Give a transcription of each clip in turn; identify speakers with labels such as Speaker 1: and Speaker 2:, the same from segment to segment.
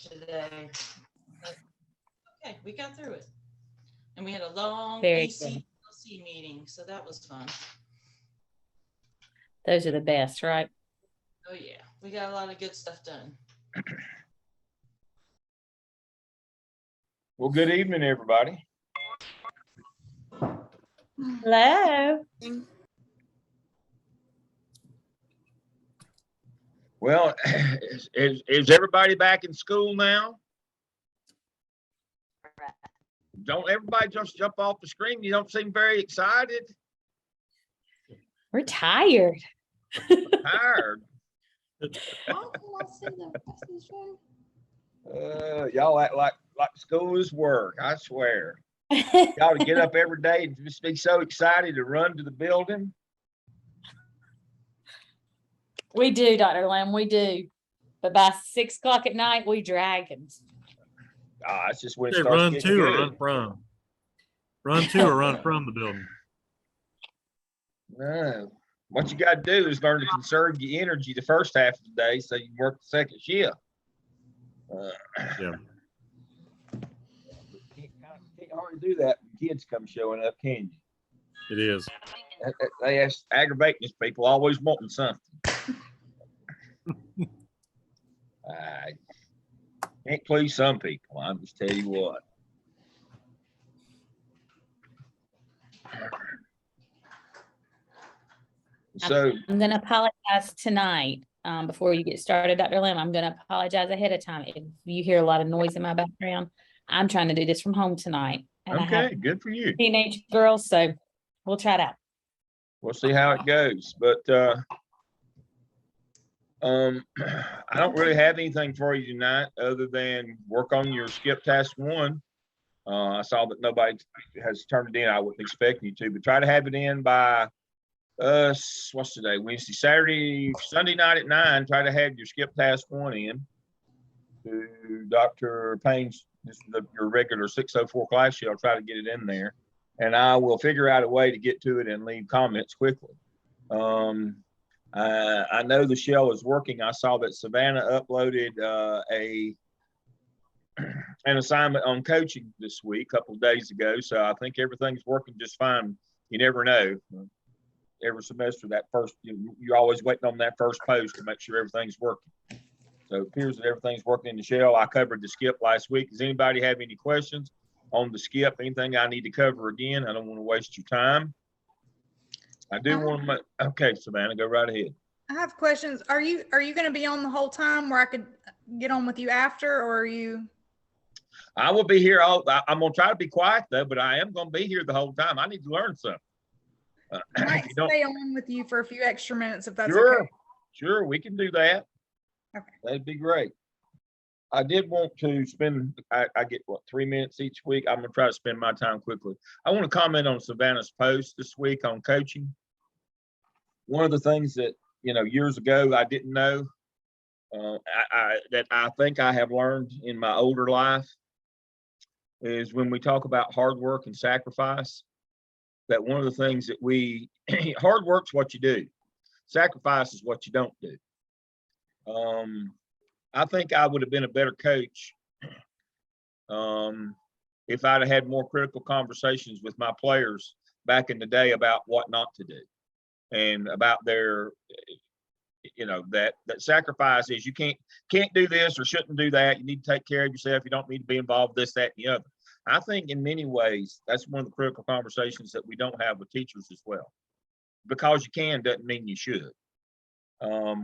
Speaker 1: today. But, okay, we got through it. And we had a long
Speaker 2: Very
Speaker 1: ACLC meeting, so that was fun.
Speaker 2: Those are the best, right?
Speaker 1: Oh yeah, we got a lot of good stuff done.
Speaker 3: Well, good evening, everybody.
Speaker 2: Hello.
Speaker 3: Well, is everybody back in school now? Don't everybody just jump off the screen? You don't seem very excited.
Speaker 2: We're tired.
Speaker 3: Tired. Y'all act like school is work. I swear. Y'all to get up every day and just be so excited to run to the building.
Speaker 2: We do, Dr. Lamb, we do. But by 6 o'clock at night, we dragons.
Speaker 3: It's just when it
Speaker 4: Say
Speaker 3: starts
Speaker 4: run
Speaker 3: getting
Speaker 4: to or
Speaker 3: good.
Speaker 4: run from. Run to or run from the building.
Speaker 3: No. What you got to do is learn to conserve your energy the first half of the day so you can work the second shift.
Speaker 4: Yeah.
Speaker 3: Can't hardly do that when kids come showing up, can you?
Speaker 4: It is.
Speaker 3: That's aggravating these people, always wanting something. I can't please some people, I'm just tell you what. So
Speaker 2: I'm going to apologize tonight before you get started, Dr. Lamb. I'm going to apologize ahead of time. If you hear a lot of noise in my background, I'm trying to do this from home tonight. And I
Speaker 3: okay,
Speaker 2: have
Speaker 3: good for you.
Speaker 2: teenage girls, so we'll try it out.
Speaker 3: We'll see how it goes, but I don't really have anything for you tonight other than work on your skip task 1. I saw that nobody has turned it in. I wasn't expecting you to, but try to have it in by what's today? Wednesday, Saturday, Sunday night at 9. Try to have your skip task 1 in to Dr. Payne's, your regular 604 class sheet. I'll try to get it in there, and I will figure out a way to get to it and leave comments quickly. I know the shell is working. I saw that Savannah uploaded an assignment on coaching this week, a couple of days ago. So I think everything's working just fine. You never know. Every semester, that first, you're always waiting on that first post to make sure everything's working. So it appears that everything's working in the shell. I covered the skip last week. Does anybody have any questions on the skip? Anything I need to cover again? I don't want to waste your time. I do want to. Okay, Savannah, go right ahead.
Speaker 5: I have questions. Are you going to be on the whole time where I could get on with you after, or are you?
Speaker 3: I will be here. I'm going to try to be quiet though, but I am going to be here the whole time. I need to learn something.
Speaker 5: I might stay on with you for a few extra minutes if that's
Speaker 3: sure,
Speaker 5: okay.
Speaker 3: Sure, we can do that.
Speaker 5: Okay.
Speaker 3: That'd be great. I did want to spend, I get 3 minutes each week. I'm going to try to spend my time quickly. I want to comment on Savannah's post this week on coaching. One of the things that, years ago I didn't know that I think I have learned in my older life is when we talk about hard work and sacrifice, that one of the things that hard work's what you do. Sacrifice is what you don't do. I think I would have been a better coach if I'd have had more critical conversations with my players back in the day about what not to do and about their, that sacrifice is you can't do this or shouldn't do that. You need to take care of yourself. You don't need to be involved with this, that, and the other. I think in many ways, that's one of the critical conversations that we don't have with teachers as well. Because you can doesn't mean you should.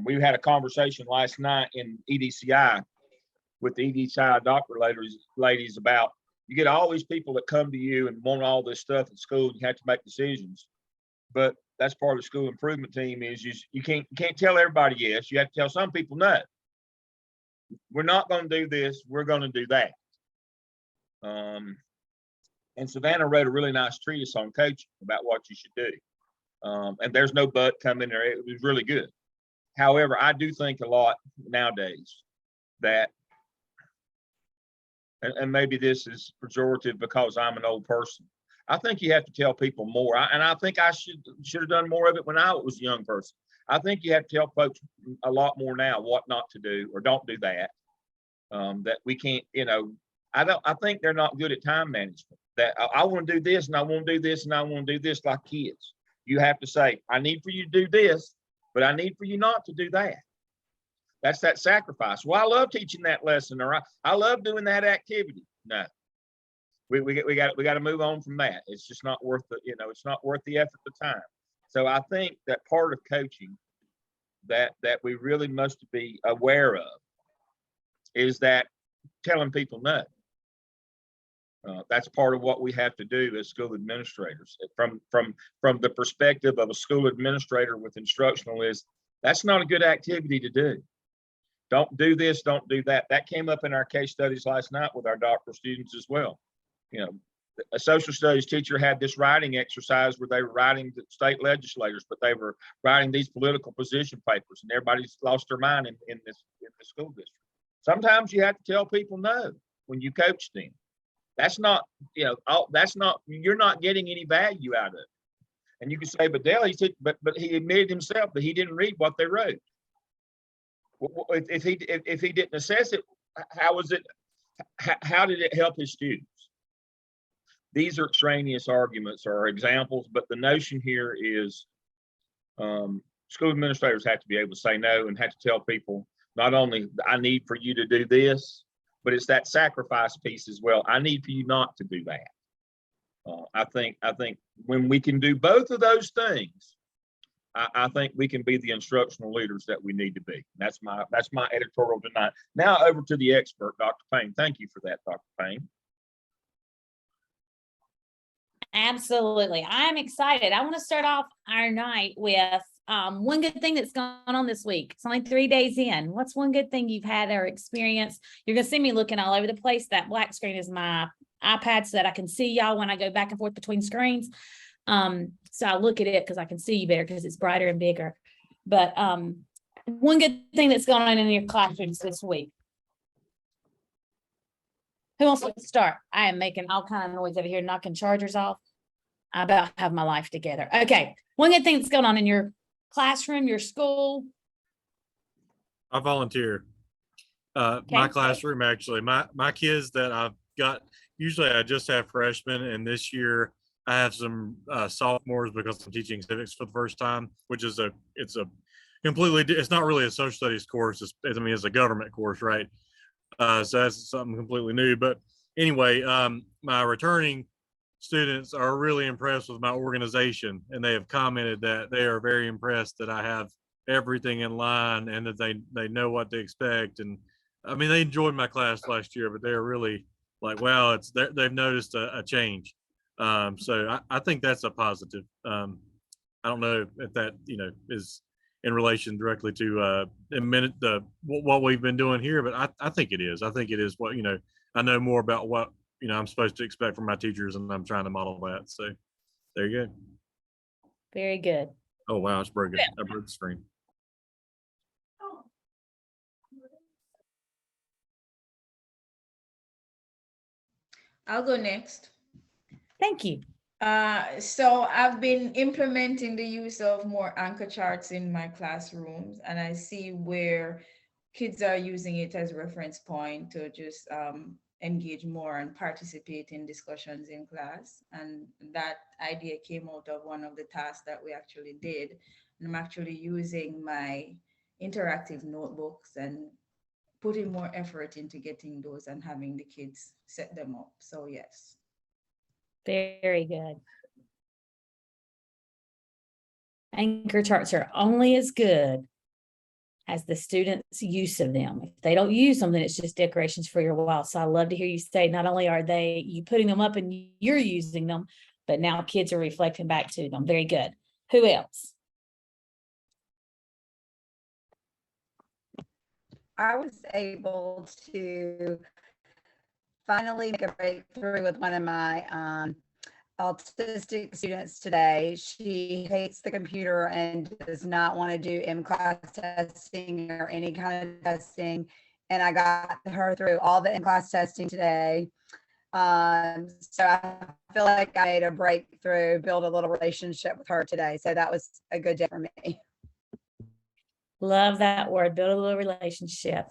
Speaker 3: We had a conversation last night in EDCI with the EDCI doctor ladies about, you get all these people that come to you and want all this stuff at school, and you have to make decisions. But that's part of the school improvement team is you can't tell everybody yes. You have to tell some people no. We're not going to do this. We're going to do that. And Savannah wrote a really nice treatise on coaching about what you should do. And there's no but coming there. It was really good. However, I do think a lot nowadays that, and maybe this is pejorative because I'm an old person, I think you have to tell people more. And I think I should have done more of it when I was a young person. I think you have to tell folks a lot more now what not to do or don't do that. That we can't, I think they're not good at time management. That I want to do this and I want to do this and I want to do this like kids. You have to say, I need for you to do this, but I need for you not to do that. That's that sacrifice. Well, I love teaching that lesson, or I love doing that activity. No, we got to move on from that. It's just not worth the, it's not worth the effort, the time. So I think that part of coaching that we really must be aware of is that telling people no. That's part of what we have to do as school administrators. From the perspective of a school administrator with instructional, is that's not a good activity to do. Don't do this, don't do that. That came up in our case studies last night with our doctoral students as well. A social studies teacher had this writing exercise where they were writing the state legislators, but they were writing these political position papers, and everybody's lost their mind in the school district. Sometimes you have to tell people no when you coach them. That's not, you're not getting any value out of it. And you can say, but Dale, he said, but he admitted himself that he didn't read what they wrote. If he didn't assess it, how did it help his students? These are extraneous arguments or examples, but the notion here is school administrators have to be able to say no and have to tell people, not only I need for you to do this, but it's that sacrifice piece as well. I need for you not to do that. I think when we can do both of those things, I think we can be the instructional leaders that we need to be. That's my editorial tonight. Now over to the expert, Dr. Payne. Thank you for that, Dr. Payne.
Speaker 2: Absolutely. I'm excited. I want to start off our night with one good thing that's gone on this week. It's only 3 days in. What's one good thing you've had or experienced? You're going to see me looking all over the place. That black screen is my iPad so that I can see y'all when I go back and forth between screens. So I look at it because I can see you better because it's brighter and bigger. But one good thing that's going on in your classrooms this week. Who wants to start? I am making all kind of noise over here, knocking chargers off. I about have my life together. Okay. One good thing that's going on in your classroom, your school.
Speaker 4: I volunteer. My
Speaker 2: Okay.
Speaker 4: classroom, actually, my kids that I've got, usually I just have freshmen, and this year I have some sophomores because I'm teaching civics for the first time, which is it's not really a social studies course. It's a government course, right? So that's something completely new. But anyway, my returning students are really impressed with my organization, and they have commented that they are very impressed that I have everything in line and that they know what to expect. And I mean, they enjoyed my class last year, but they're really like, wow, they've noticed a change. So I think that's a positive. I don't know if that, is in relation directly to what we've been doing here, but I think it is. I think it is what, I know more about what, I'm supposed to expect from my teachers, and I'm trying to model that. So there you go.
Speaker 2: Very good.
Speaker 4: Oh, wow. It's broken. I broke the screen.
Speaker 6: I'll go next.
Speaker 2: Thank you.
Speaker 6: So I've been implementing the use of more anchor charts in my classrooms, and I see where kids are using it as reference point to just engage more and participate in discussions in class. And that idea came out of one of the tasks that we actually did. And I'm actually using my interactive notebooks and putting more effort into getting those and having the kids set them up. So yes.
Speaker 2: Very good. Anchor charts are only as good as the students' use of them. If they don't use them, then it's just decorations for your wall. So I love to hear you say, not only are you putting them up and you're using them, but now kids are reflecting back to them. Very good. Who else?
Speaker 7: I was able to finally make a breakthrough with one of my autistic students today. She hates the computer and does not want to do in-class testing or any kind of testing. And I got her through all the in-class testing today. So I feel like I made a breakthrough, build a little relationship with her today. So that was a good day for me.
Speaker 2: Love that word, build a little relationship.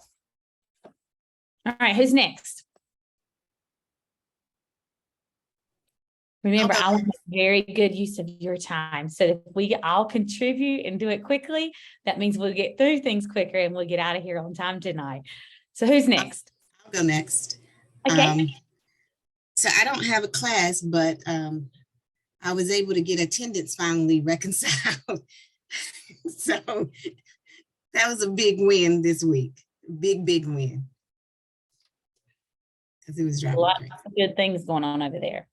Speaker 2: All right, who's next? Remember,
Speaker 8: go
Speaker 2: I want very good use of your time. So if we all contribute and do it quickly, that means we'll get through things quicker and we'll get out of here on time tonight. So who's next?
Speaker 8: I'll go next.
Speaker 2: Okay.
Speaker 8: So I don't have a class, but I was able to get attendance finally reconciled. So that was a big win this week. Big win. Because it was driving me
Speaker 2: Lots
Speaker 8: crazy.
Speaker 2: of good things going on over there.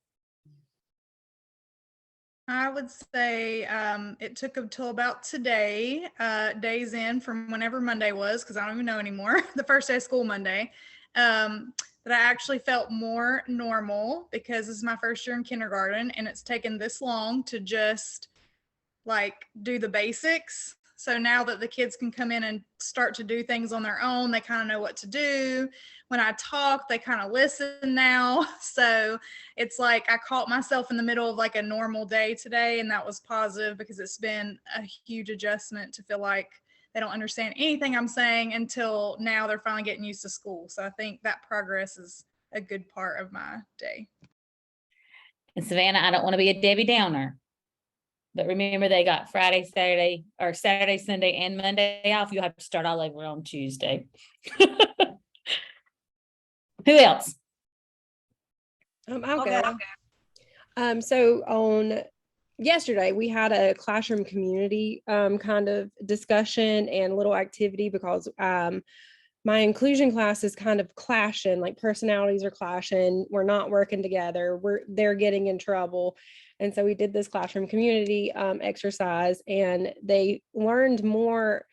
Speaker 5: I would say it took until about today, days in from whenever Monday was, because I don't even know anymore, the first day of school Monday, that I actually felt more normal because this is my first year in kindergarten and it's taken this long to just like do the basics. So now that the kids can come in and start to do things on their own, they kind of know what to do. When I talk, they kind of listen now. So it's like I caught myself in the middle of like a normal day today, and that was positive because it's been a huge adjustment to feel like they don't understand anything I'm saying until now they're finally getting used to school. So I think that progress is a good part of my day.
Speaker 2: And Savannah, I don't want to be a Debbie Downer, but remember they got Friday, Saturday, or Saturday, Sunday, and Monday off. You'll have to start all over on Tuesday. Who else?
Speaker 9: I'll
Speaker 1: Okay.
Speaker 9: go. So on yesterday, we had a classroom community kind of discussion and little activity because my inclusion class is kind of clashing, like personalities are clashing. We're not working together. They're getting in trouble. And so we did this classroom community exercise, and they learned more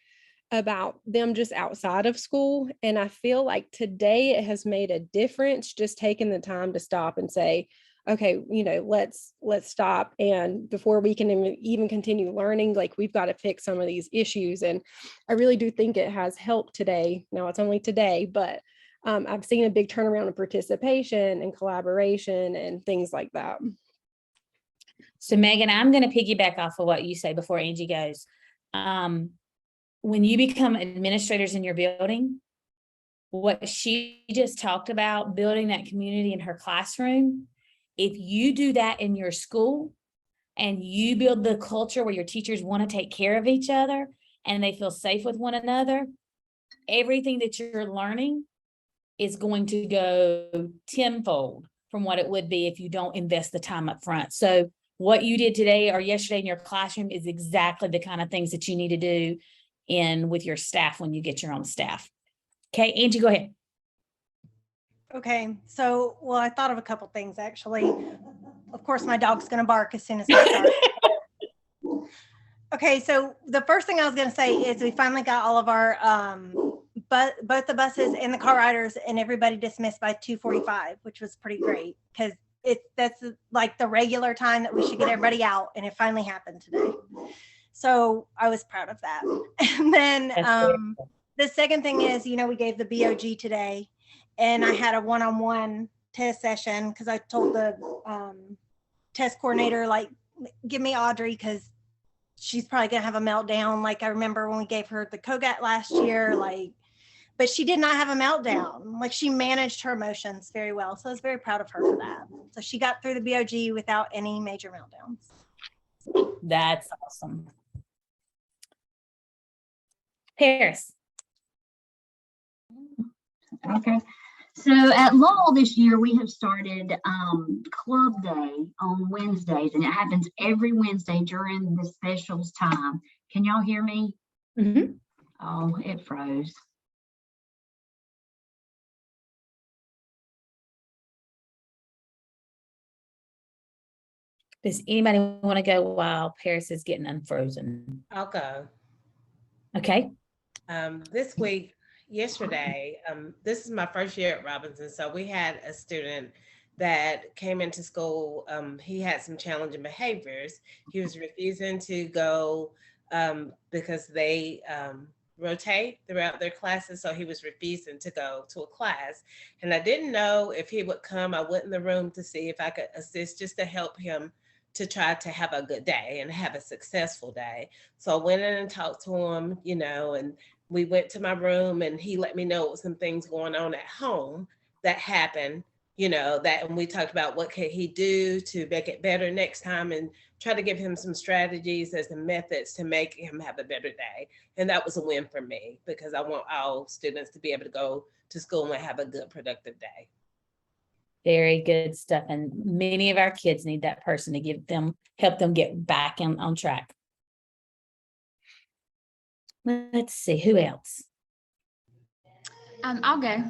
Speaker 9: about them just outside of school. And I feel like today it has made a difference, just taking the time to stop and say, okay, let's stop. And before we can even continue learning, like we've got to fix some of these issues. And I really do think it has helped today. Now it's only today, but I've seen a big turnaround in participation and collaboration and things like that.
Speaker 2: So Megan, I'm going to piggyback off of what you say before Angie goes. When you become administrators in your building, what she just talked about, building that community in her classroom, if you do that in your school and you build the culture where your teachers want to take care of each other and they feel safe with one another, everything that you're learning is going to go tenfold from what it would be if you don't invest the time up front. So what you did today or yesterday in your classroom is exactly the kind of things that you need to do with your staff when you get your own staff. Okay, Angie, go ahead.
Speaker 10: Okay, so, well, I thought of a couple things actually. Of course, my dog's gonna bark as soon as we start. Okay, so the first thing I was gonna say is we finally got all of our, both the buses and the car riders and everybody dismissed by 2:45, which was pretty great because that's like the regular time that we should get everybody out, and it finally happened today. So I was proud of that. And then the second thing is, we gave the BOG today, and I had a one-on-one test session because I told the test coordinator, like, give me Audrey because she's probably going to have a meltdown. Like I remember when we gave her the COGAT last year, but she did not have a meltdown. Like she managed her emotions very well. So I was very proud of her for that. So she got through the BOG without any major meltdowns.
Speaker 2: That's awesome. Paris.
Speaker 11: Okay. So at Lowell this year, we have started Club Day on Wednesdays, and it happens every Wednesday during the specials time. Can y'all hear me?
Speaker 2: Mm-hmm.
Speaker 11: Oh, it froze.
Speaker 2: Does anybody want to go while Paris is getting unfrozen?
Speaker 12: I'll go.
Speaker 2: Okay.
Speaker 12: This week, yesterday, this is my first year at Robinson. So we had a student that came into school. He had some challenging behaviors. He was refusing to go because they rotate throughout their classes. So he was refusing to go to a class. And I didn't know if he would come. I went in the room to see if I could assist just to help him to try to have a good day and have a successful day. So I went in and talked to him, and we went to my room and he let me know some things going on at home that happened, and we talked about what could he do to make it better next time and try to give him some strategies and some methods to make him have a better day. And that was a win for me because I want all students to be able to go to school and have a good, productive day.
Speaker 2: Very good stuff. And many of our kids need that person to help them get back on track. Let's see, who else?
Speaker 13: I'll go.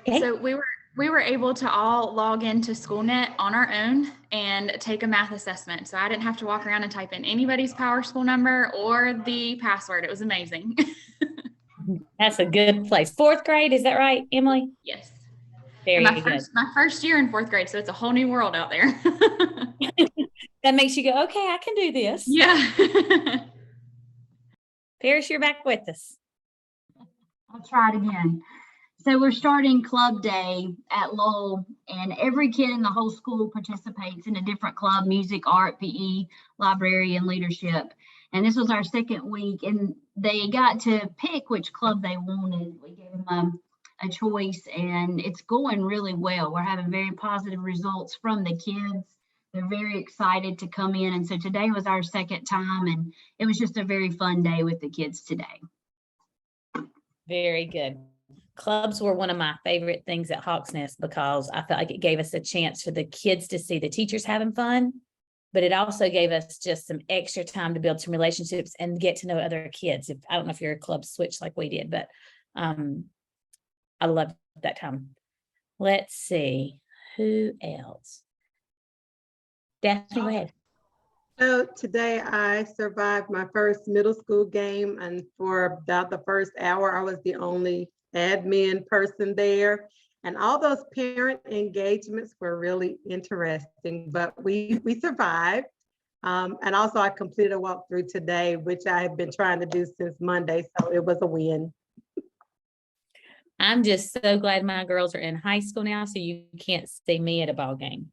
Speaker 2: Okay.
Speaker 13: So we were able to all log into SchoolNet on our own and take a math assessment. So I didn't have to walk around and type in anybody's Power School number or the password. It was amazing.
Speaker 2: That's a good place. 4th grade, is that right, Emily?
Speaker 13: Yes.
Speaker 2: Very
Speaker 13: And
Speaker 2: good.
Speaker 13: my first year in 4th grade, so it's a whole new world out there.
Speaker 2: That makes you go, okay, I can do this.
Speaker 13: Yeah.
Speaker 2: Paris, you're back with us.
Speaker 11: I'll try it again. So we're starting club day at Lowell, and every kid in the whole school participates in a different club: music, art, PE, library, and leadership. And this was our 2nd week, and they got to pick which club they wanted. We gave them a choice, and it's going really well. We're having very positive results from the kids. They're very excited to come in. And so today was our 2nd time, and it was just a very fun day with the kids today.
Speaker 2: Very good. Clubs were one of my favorite things at Hawks Nest because I felt like it gave us a chance for the kids to see the teachers having fun, but it also gave us just some extra time to build some relationships and get to know other kids. I don't know if you're a club switch like we did, but I loved that time. Let's see, who else? Daphne, go ahead.
Speaker 14: So today I survived my first middle school game, and for about the first hour, I was the only admin person there. And all those parent engagements were really interesting, but we survived. And also I completed a walkthrough today, which I have been trying to do since Monday, so it was a win.
Speaker 2: I'm just so glad my girls are in high school now, so you can't see me at a ball game.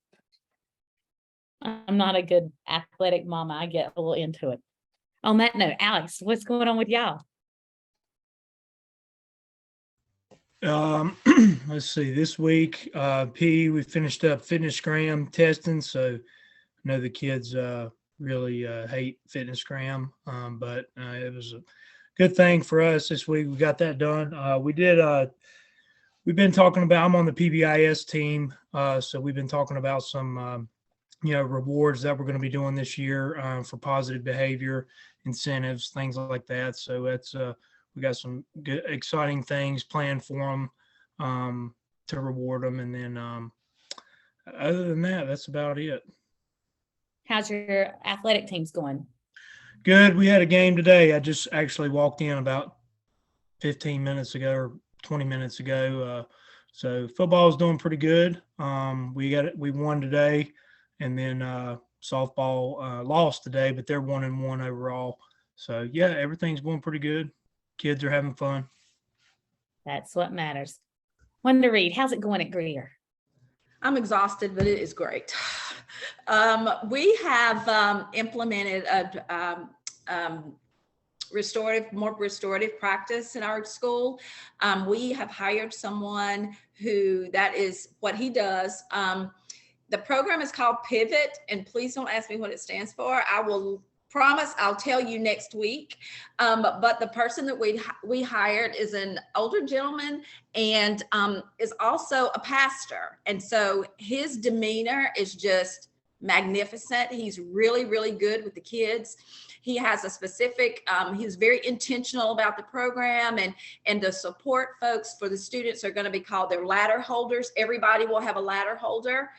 Speaker 2: I'm not a good athletic mama. I get a little into it. On that note, Alex, what's going on with y'all?
Speaker 15: Let's see, this week, we finished up FitnessGram testing. So I know the kids really hate FitnessGram, but it was a good thing for us this week. We got that done. We've been talking about, I'm on the PBIS team. So we've been talking about some, rewards that we're going to be doing this year for positive behavior, incentives, things like that. So that's, we got some good, exciting things planned for them to reward them. And then other than that, that's about it.
Speaker 2: How's your athletic teams going?
Speaker 15: Good. We had a game today. I just actually walked in about 15 minutes ago or 20 minutes ago. So football is doing pretty good. We won today, and then softball lost today, but they're 1-1 overall. So yeah, everything's going pretty good. Kids are having fun.
Speaker 2: That's what matters. Wanda Reed, how's it going at Greer?
Speaker 16: I'm exhausted, but it is great. We have implemented a more restorative practice in our school. We have hired someone who that is what he does. The program is called Pivot, and please don't ask me what it stands for. I will promise I'll tell you next week. But the person that we hired is an older gentleman and is also a pastor. And so his demeanor is just magnificent. He's really, really good with the kids. He has a specific, he's very intentional about the program, and the support folks for the students are going to be called their ladder holders. Everybody will have a ladder holder.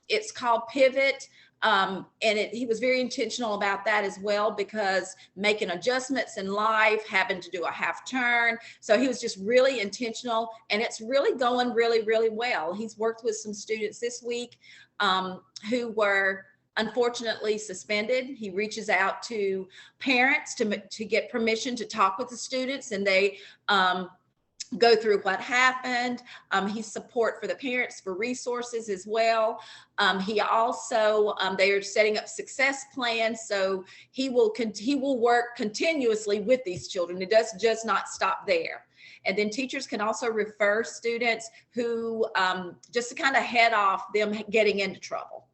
Speaker 16: It's called Pivot. And he was very intentional about that as well, because making adjustments in life, having to do a half turn. So he was just really intentional, and it's really going really, really well. He's worked with some students this week who were unfortunately suspended. He reaches out to parents to get permission to talk with the students, and they go through what happened. He's support for the parents for resources as well. He also, they are setting up success plans. So he will work continuously with these children. It does just not stop there. And then teachers can also refer students who, just to kind of head off them getting into trouble.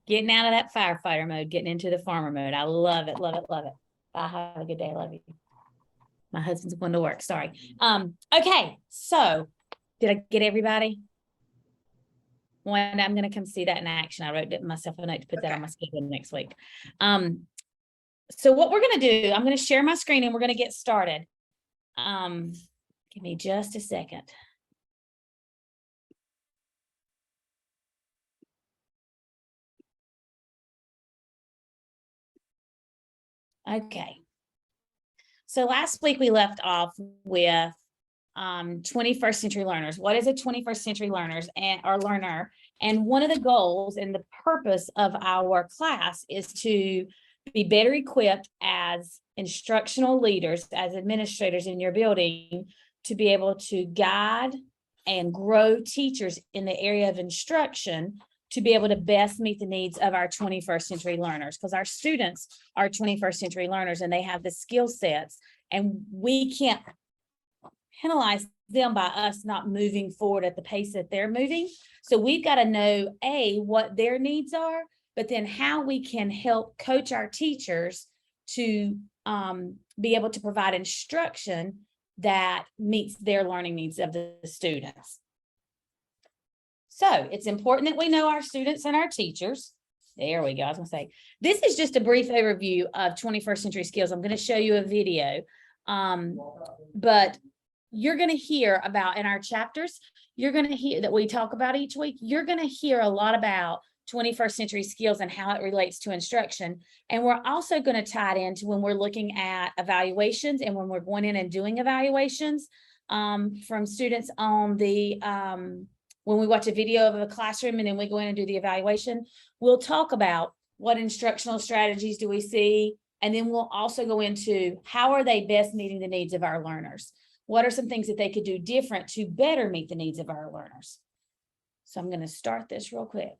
Speaker 2: Getting out of that firefighter mode, getting into the farmer mode. I love it, love it, love it. Bye, have a good day. I love you. My husband's going to work, sorry. Okay, so did I get everybody? One, I'm going to come see that in action. I wrote myself a note to put that on my schedule next week. So what we're going to do, I'm going to share my screen and we're going to get started. Give me just a second. Okay. So last week we left off with 21st century learners. What is a 21st century learner? And one of the goals and the purpose of our class is to be better equipped as instructional leaders, as administrators in your building, to be able to guide and grow teachers in the area of instruction to be able to best meet the needs of our 21st century learners, because our students are 21st century learners and they have the skill sets, and we can't penalize them by us not moving forward at the pace that they're moving. So we've got to know, A, what their needs are, but then how we can help coach our teachers to be able to provide instruction that meets their learning needs of the students. So it's important that we know our students and our teachers. There we go. I was going to say, this is just a brief overview of 21st century skills. I'm going to show you a video, but you're going to hear about in our chapters, you're going to hear that we talk about each week. You're going to hear a lot about 21st century skills and how it relates to instruction. And we're also going to tie it into when we're looking at evaluations and when we're going in and doing evaluations from students on the, when we watch a video of a classroom and then we go in and do the evaluation, we'll talk about what instructional strategies do we see. And then we'll also go into how are they best meeting the needs of our learners? What are some things that they could do different to better meet the needs of our learners? So I'm going to start this real quick.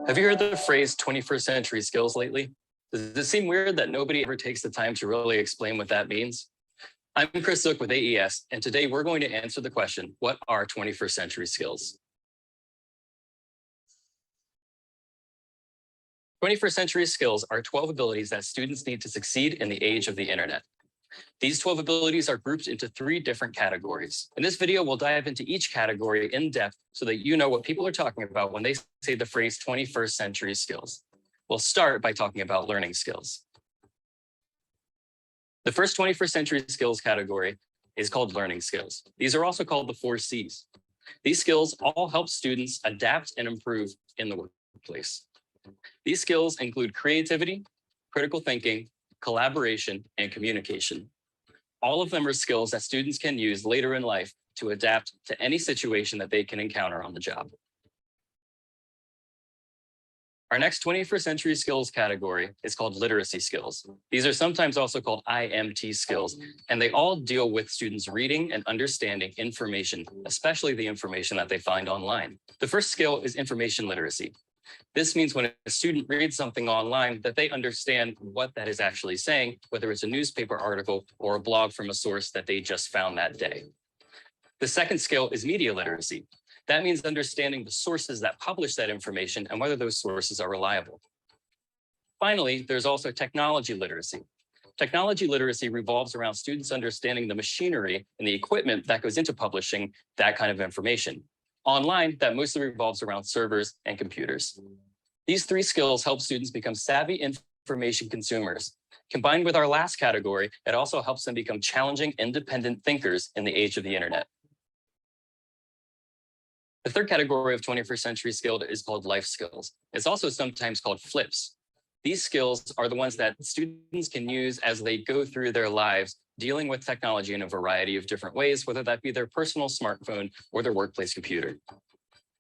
Speaker 17: Have you heard the phrase 21st century skills lately? Does it seem weird that nobody ever takes the time to really explain what that means? I'm Chris Zook with AES, and today we're going to answer the question, what are 21st century skills? 21st century skills are 12 abilities that students need to succeed in the age of the internet. These 12 abilities are grouped into 3 different categories. In this video, we'll dive into each category in depth so that you know what people are talking about when they say the phrase 21st century skills. We'll start by talking about learning skills. The first 21st century skills category is called learning skills. These are also called the 4 C's. These skills all help students adapt and improve in the workplace. These skills include creativity, critical thinking, collaboration, and communication. All of them are skills that students can use later in life to adapt to any situation that they can encounter on the job. Our next 21st century skills category is called literacy skills. These are sometimes also called IMT skills, and they all deal with students reading and understanding information, especially the information that they find online. The first skill is information literacy. This means when a student reads something online that they understand what that is actually saying, whether it's a newspaper article or a blog from a source that they just found that day. The second skill is media literacy. That means understanding the sources that publish that information and whether those sources are reliable. Finally, there's also technology literacy. Technology literacy revolves around students understanding the machinery and the equipment that goes into publishing that kind of information. Online, that mostly revolves around servers and computers. These 3 skills help students become savvy information consumers. Combined with our last category, it also helps them become challenging, independent thinkers in the age of the internet. The third category of 21st century skills is called life skills. It's also sometimes called flips. These skills are the ones that students can use as they go through their lives dealing with technology in a variety of different ways, whether that be their personal smartphone or their workplace computer.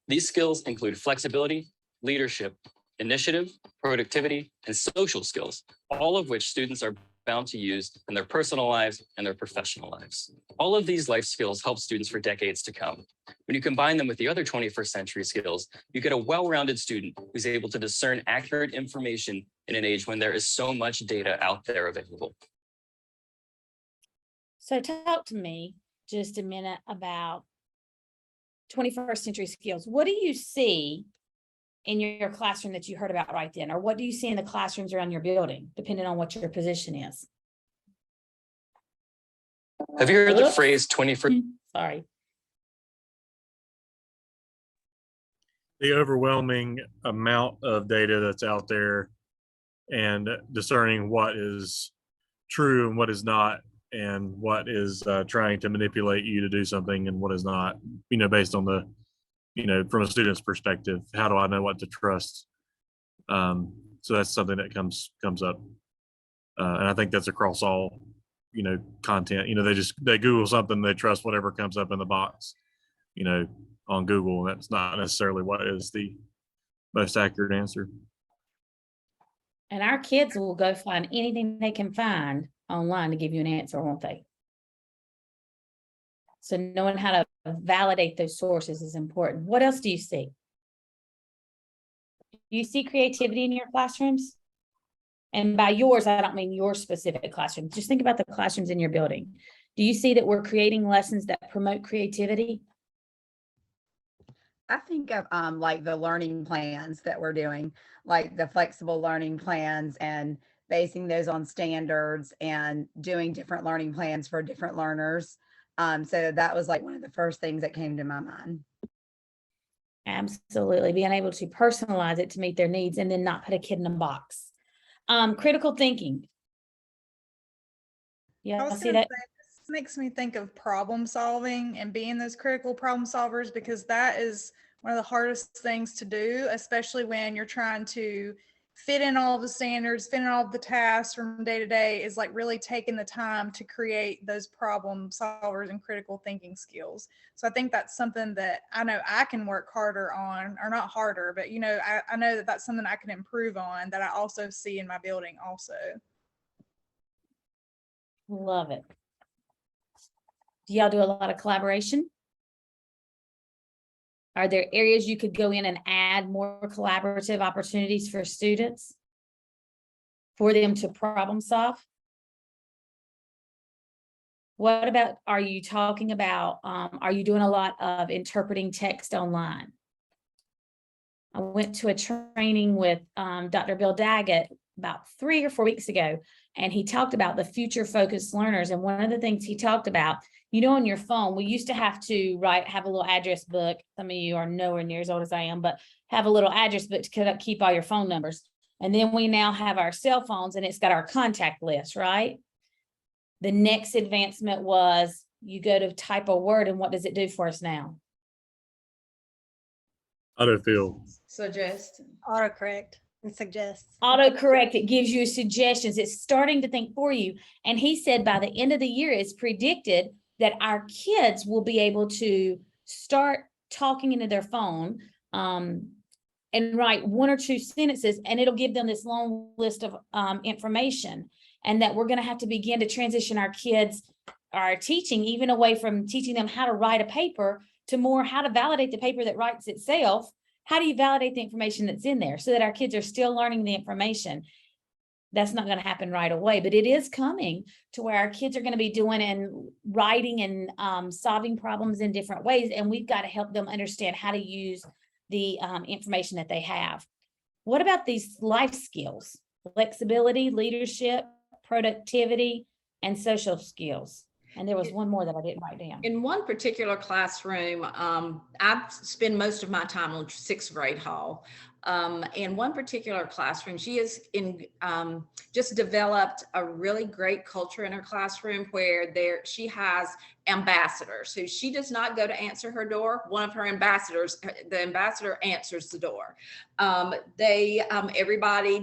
Speaker 17: These skills include flexibility, leadership, initiative, productivity, and social skills, all of which students are found to use in their personal lives and their professional lives. All of these life skills help students for decades to come. When you combine them with the other 21st century skills, you get a well-rounded student who's able to discern accurate information in an age when there is so much data out there available.
Speaker 2: So talk to me just a minute about 21st century skills. What do you see in your classroom that you heard about right then? Or what do you see in the classrooms around your building, depending on what your position is?
Speaker 17: Have you heard the phrase 21st?
Speaker 2: Sorry.
Speaker 4: The overwhelming amount of data that's out there and discerning what is true and what is not, and what is trying to manipulate you to do something and what is not, based on the, from a student's perspective, how do I know what to trust? So that's something that comes up. And I think that's across all, content. They Google something, they trust whatever comes up in the box, on Google. And that's not necessarily what is the most accurate answer.
Speaker 2: And our kids will go find anything they can find online to give you an answer, won't they? So knowing how to validate those sources is important. What else do you see? Do you see creativity in your classrooms? And by yours, I don't mean your specific classroom. Just think about the classrooms in your building. Do you see that we're creating lessons that promote creativity?
Speaker 7: I think of like the learning plans that we're doing, like the flexible learning plans and basing those on standards and doing different learning plans for different learners. So that was like one of the first things that came to my mind.
Speaker 2: Absolutely. Being able to personalize it to meet their needs and then not put a kid in a box. Critical thinking. Yeah,
Speaker 5: I was
Speaker 2: see
Speaker 5: gonna
Speaker 2: that?
Speaker 5: say, this makes me think of problem solving and being those critical problem solvers, because that is one of the hardest things to do, especially when you're trying to fit in all the standards, fit in all the tasks from day to day, is like really taking the time to create those problem solvers and critical thinking skills. So I think that's something that I know I can work harder on, or not harder, but I know that that's something I can improve on, that I also see in my building also.
Speaker 2: Love it. Do y'all do a lot of collaboration? Are there areas you could go in and add more collaborative opportunities for students for them to problem solve? What about, are you talking about, are you doing a lot of interpreting text online? I went to a training with Dr. Bill Daggett about 3 or 4 weeks ago, and he talked about the future focused learners. And one of the things he talked about, on your phone, we used to have to have a little address book. Some of you are nowhere near as old as I am, but have a little address book to keep all your phone numbers. And then we now have our cell phones and it's got our contact list, right? The next advancement was you go to type a word, and what does it do for us now?
Speaker 4: Autofill.
Speaker 16: Suggest.
Speaker 10: Autocorrect and suggests.
Speaker 2: Autocorrect, it gives you suggestions. It's starting to think for you. And he said by the end of the year, it's predicted that our kids will be able to start talking into their phone and write 1 or 2 sentences, and it'll give them this long list of information. And that we're going to have to begin to transition our kids, our teaching, even away from teaching them how to write a paper to more how to validate the paper that writes itself. How do you validate the information that's in there so that our kids are still learning the information? That's not going to happen right away, but it is coming to where our kids are going to be doing and writing and solving problems in different ways. And we've got to help them understand how to use the information that they have. What about these life skills? Flexibility, leadership, productivity, and social skills. And there was one more that I didn't write down.
Speaker 16: In one particular classroom, I spend most of my time on 6th grade hall. In one particular classroom, she is just developed a really great culture in her classroom where she has ambassadors who she does not go to answer her door. One of her ambassadors, the ambassador answers the door.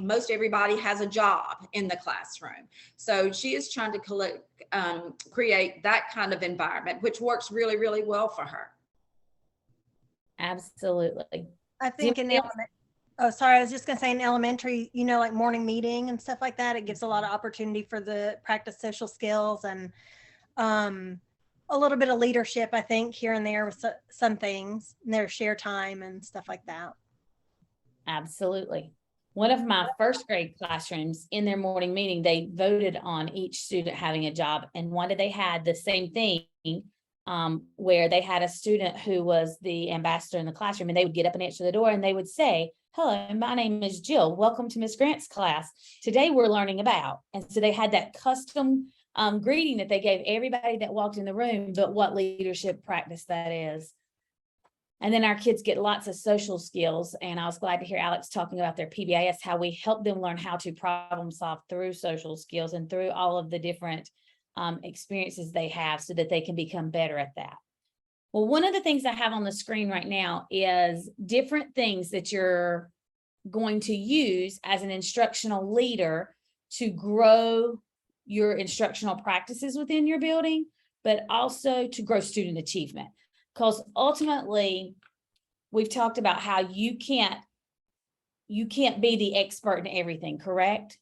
Speaker 16: Most everybody has a job in the classroom. So she is trying to create that kind of environment, which works really, really well for her.
Speaker 2: Absolutely.
Speaker 10: I think in Oh, sorry, I was just gonna say in elementary, like morning meeting and stuff like that, it gives a lot of opportunity for the practice social skills and a little bit of leadership, I think, here and there with some things, and their share time and stuff like that.
Speaker 2: Absolutely. One of my first grade classrooms in their morning meeting, they voted on each student having a job. And one day they had the same thing where they had a student who was the ambassador in the classroom, and they would get up and answer the door and they would say, "Hello, my name is Jill. Welcome to Miss Grant's class. Today we're learning about." And so they had that custom greeting that they gave everybody that walked in the room, but what leadership practice that is. And then our kids get lots of social skills. And I was glad to hear Alex talking about their PBIS, how we help them learn how to problem solve through social skills and through all of the different experiences they have so that they can become better at that. Well, one of the things I have on the screen right now is different things that you're going to use as an instructional leader to grow your instructional practices within your building, but also to grow student achievement. Because ultimately, we've talked about how you can't be the expert in everything, correct?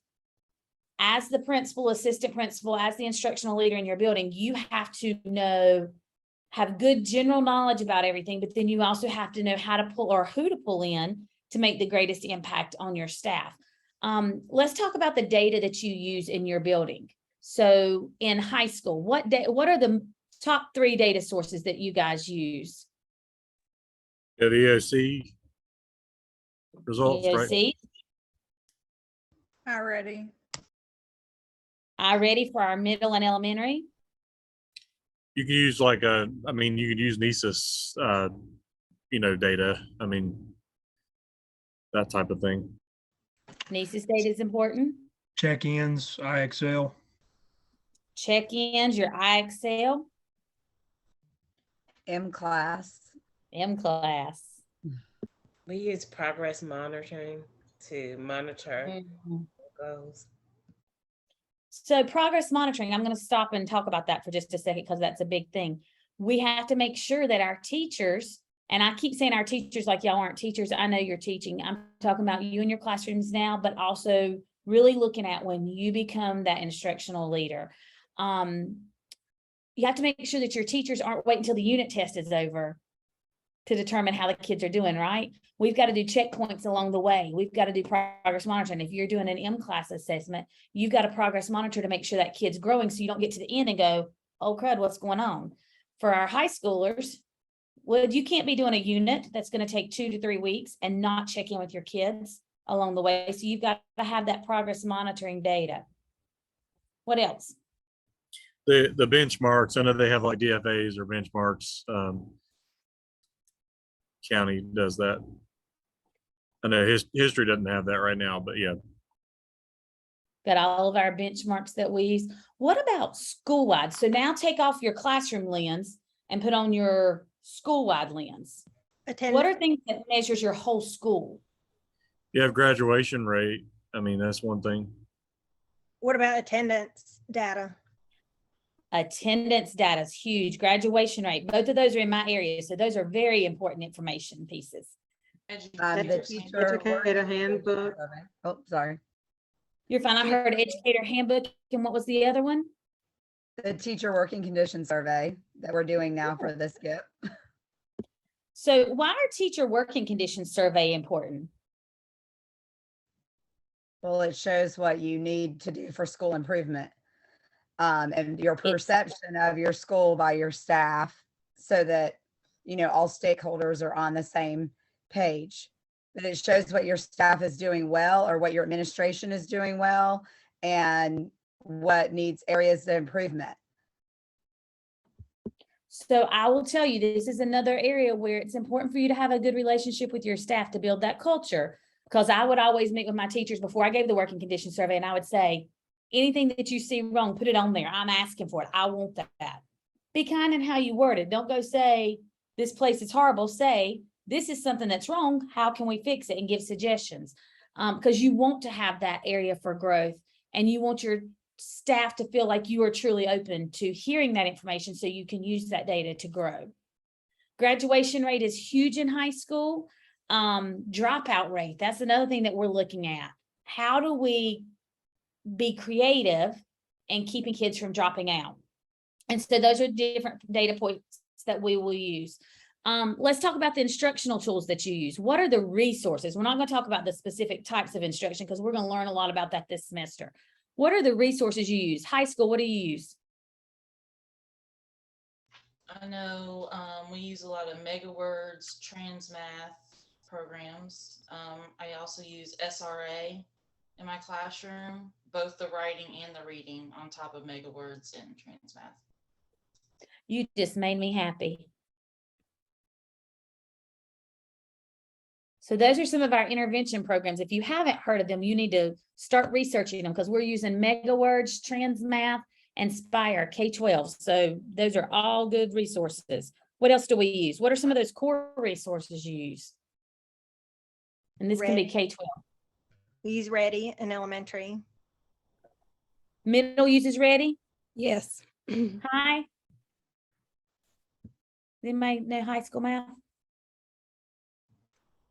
Speaker 2: As the principal, assistant principal, as the instructional leader in your building, you have to have good general knowledge about everything, but then you also have to know how to pull or who to pull in to make the greatest impact on your staff. Let's talk about the data that you use in your building. So in high school, what are the top 3 data sources that you guys use?
Speaker 4: Yeah, the EOC results, right?
Speaker 2: EOC. I ready for our middle and elementary.
Speaker 4: You can use you could use NESIS, data. I mean, that type of thing.
Speaker 2: NESIS data is important.
Speaker 15: Check-ins, IXL.
Speaker 2: Check-ins, your IXL.
Speaker 7: M-class.
Speaker 2: M-class.
Speaker 12: We use progress monitoring to monitor goals.
Speaker 2: So progress monitoring, I'm going to stop and talk about that for just a second because that's a big thing. We have to make sure that our teachers, and I keep saying our teachers like y'all aren't teachers. I know you're teaching. I'm talking about you in your classrooms now, but also really looking at when you become that instructional leader. You have to make sure that your teachers aren't waiting until the unit test is over to determine how the kids are doing, right? We've got to do checkpoints along the way. We've got to do progress monitoring. If you're doing an M-class assessment, you've got to progress monitor to make sure that kid's growing so you don't get to the end and go, "Oh crud, what's going on?" For our high schoolers, well, you can't be doing a unit that's going to take 2 to 3 weeks and not check in with your kids along the way. So you've got to have that progress monitoring data. What else?
Speaker 4: The benchmarks, I know they have like DFAs or benchmarks. County does that. I know history doesn't have that right now, but yeah.
Speaker 2: Got all of our benchmarks that we use. What about school-wide? So now take off your classroom lens and put on your school-wide lens. What are things that measures your whole school?
Speaker 4: You have graduation rate. I mean, that's one thing.
Speaker 10: What about attendance data?
Speaker 2: Attendance data is huge. Graduation rate. Both of those are in my area. So those are very important information pieces.
Speaker 7: The teacher
Speaker 14: Educator handbook.
Speaker 7: Oh, sorry.
Speaker 2: You're fine. I heard educator handbook. And what was the other one?
Speaker 7: The teacher working condition survey that we're doing now for the skip.
Speaker 2: So why are teacher working conditions survey important?
Speaker 7: Well, it shows what you need to do for school improvement. And your perception of your school by your staff so that, all stakeholders are on the same page. That it shows what your staff is doing well or what your administration is doing well and what needs areas of improvement.
Speaker 2: So I will tell you, this is another area where it's important for you to have a good relationship with your staff to build that culture. Because I would always meet with my teachers before I gave the working condition survey, and I would say, anything that you see wrong, put it on there. I'm asking for it. I want that. Be kind in how you word it. Don't go say, "This place is horrible." Say, "This is something that's wrong. How can we fix it?" And give suggestions. Because you want to have that area for growth and you want your staff to feel like you are truly open to hearing that information so you can use that data to grow. Graduation rate is huge in high school. Dropout rate, that's another thing that we're looking at. How do we be creative and keeping kids from dropping out? And so those are different data points that we will use. Let's talk about the instructional tools that you use. What are the resources? We're not going to talk about the specific types of instruction because we're going to learn a lot about that this semester. What are the resources you use? High school, what do you use?
Speaker 1: I know we use a lot of MegaWords, TransMath programs. I also use SRA in my classroom, both the writing and the reading on top of MegaWords and TransMath.
Speaker 2: You just made me happy. So those are some of our intervention programs. If you haven't heard of them, you need to start researching them because we're using MegaWords, TransMath, and Spire K-12. So those are all good resources. What else do we use? What are some of those core resources you use? And this can be K-12.
Speaker 10: We use Ready in elementary.
Speaker 2: Middle uses Ready?
Speaker 9: Yes.
Speaker 2: High? Anybody know high school math?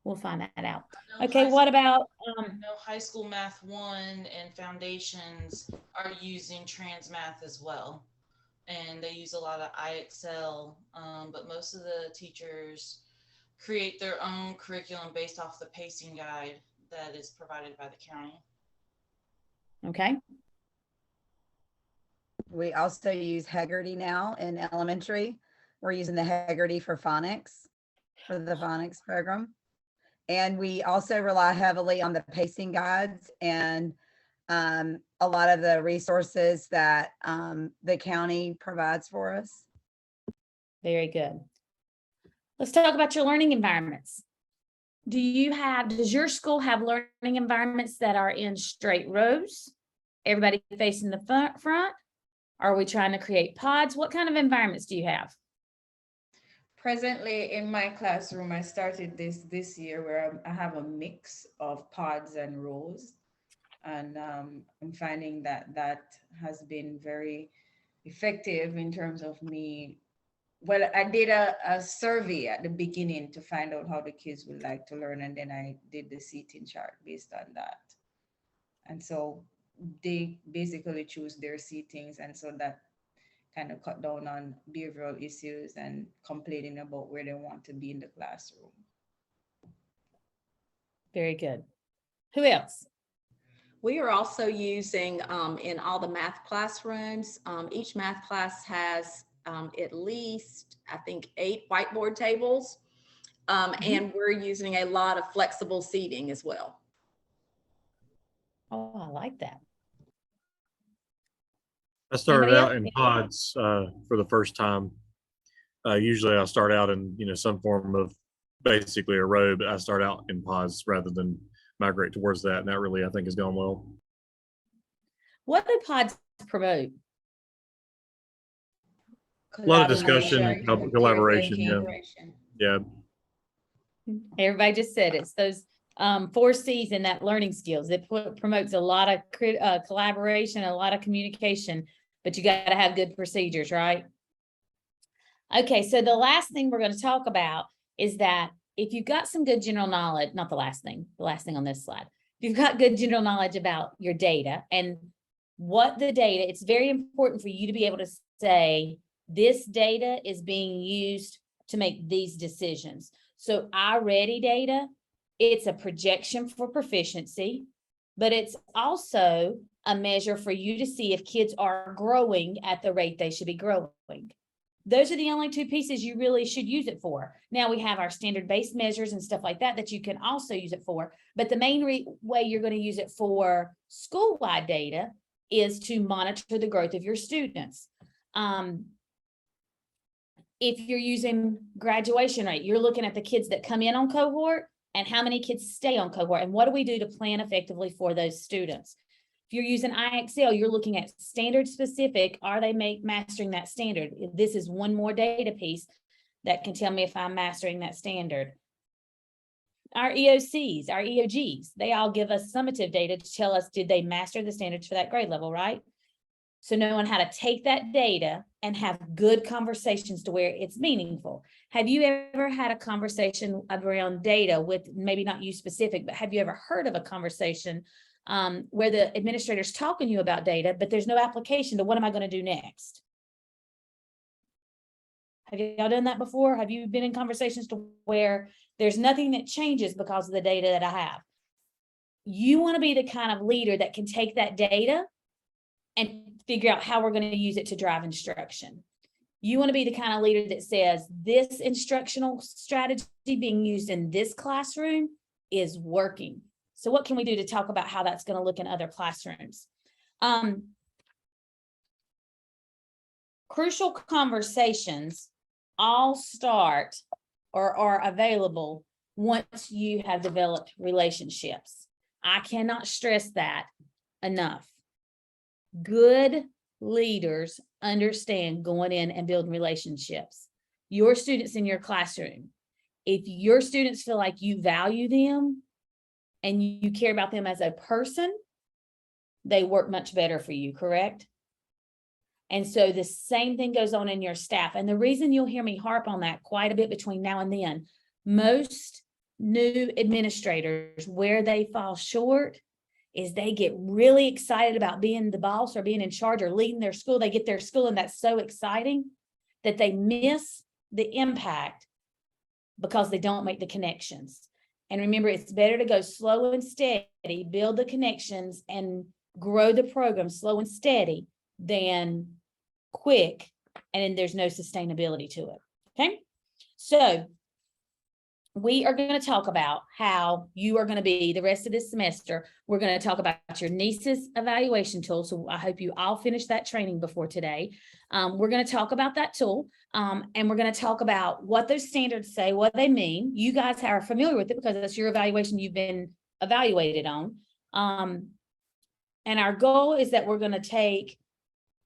Speaker 2: We'll find that out. Okay, what about
Speaker 1: High School Math 1 and Foundations are using TransMath as well. And they use a lot of IXL, but most of the teachers create their own curriculum based off the pacing guide that is provided by the county.
Speaker 2: Okay.
Speaker 7: We also use Heggerty now in elementary. We're using the Heggerty for phonics, for the phonics program. And we also rely heavily on the pacing guides and a lot of the resources that the county provides for us.
Speaker 2: Very good. Let's talk about your learning environments. Does your school have learning environments that are in straight rows? Everybody facing the front? Are we trying to create pods? What kind of environments do you have?
Speaker 6: Presently in my classroom, I started this year where I have a mix of pods and rows. And I'm finding that has been very effective in terms of me. Well, I did a survey at the beginning to find out how the kids would like to learn. And then I did the seating chart based on that. And so they basically choose their seatings. And so that kind of cut down on behavioral issues and complaining about where they want to be in the classroom.
Speaker 2: Very good. Who else?
Speaker 16: We are also using in all the math classrooms, each math class has at least, I think, 8 whiteboard tables. And we're using a lot of flexible seating as well.
Speaker 2: Oh, I like that.
Speaker 4: I started
Speaker 2: Anybody
Speaker 4: out
Speaker 2: else?
Speaker 4: in pods for the first time. Usually I start out in, some form of basically a row, but I start out in pods rather than migrate towards that. And that really, I think, has gone well.
Speaker 2: What do pods promote?
Speaker 4: A lot of discussion, collaboration. Yeah.
Speaker 2: Everybody just said it's those 4 C's in that learning skills. It promotes a lot of collaboration, a lot of communication, but you got to have good procedures, right? Okay, so the last thing we're going to talk about is that if you've got some good general knowledge, not the last thing on this slide, if you've got good general knowledge about your data and what the data, it's very important for you to be able to say, this data is being used to make these decisions. So our ready data, it's a projection for proficiency, but it's also a measure for you to see if kids are growing at the rate they should be growing. Those are the only 2 pieces you really should use it for. Now we have our standard-based measures and stuff like that you can also use it for, but the main way you're going to use it for school-wide data is to monitor the growth of your students. If you're using graduation rate, you're looking at the kids that come in on cohort and how many kids stay on cohort and what do we do to plan effectively for those students. If you're using IXL, you're looking at standard specific, are they mastering that standard? This is one more data piece that can tell me if I'm mastering that standard. Our EOCs, our EOGs, they all give us summative data to tell us, did they master the standards for that grade level, right? So knowing how to take that data and have good conversations to where it's meaningful. Have you ever had a conversation around data with, maybe not you specific, but have you ever heard of a conversation where the administrator's talking to you about data, but there's no application to what am I going to do next? Have y'all done that before? Have you been in conversations to where there's nothing that changes because of the data that I have? You want to be the kind of leader that can take that data and figure out how we're going to use it to drive instruction. You want to be the kind of leader that says this instructional strategy being used in this classroom is working. So what can we do to talk about how that's going to look in other classrooms? Crucial conversations all start or are available once you have developed relationships. I cannot stress that enough. Good leaders understand going in and building relationships. Your students in your classroom, if your students feel like you value them and you care about them as a person, they work much better for you, correct? And so the same thing goes on in your staff. And the reason you'll hear me harp on that quite a bit between now and then, most new administrators, where they fall short is they get really excited about being the boss or being in charge or leading their school. They get their school and that's so exciting that they miss the impact because they don't make the connections. And remember, it's better to go slow and steady, build the connections and grow the program slow and steady than quick, and then there's no sustainability to it. Okay, so we are going to talk about how you are going to be the rest of this semester. We're going to talk about your NESIS evaluation tool. So I hope you all finish that training before today. We're going to talk about that tool, and we're going to talk about what those standards say, what they mean. You guys are familiar with it because that's your evaluation you've been evaluated on. And our goal is that we're going to take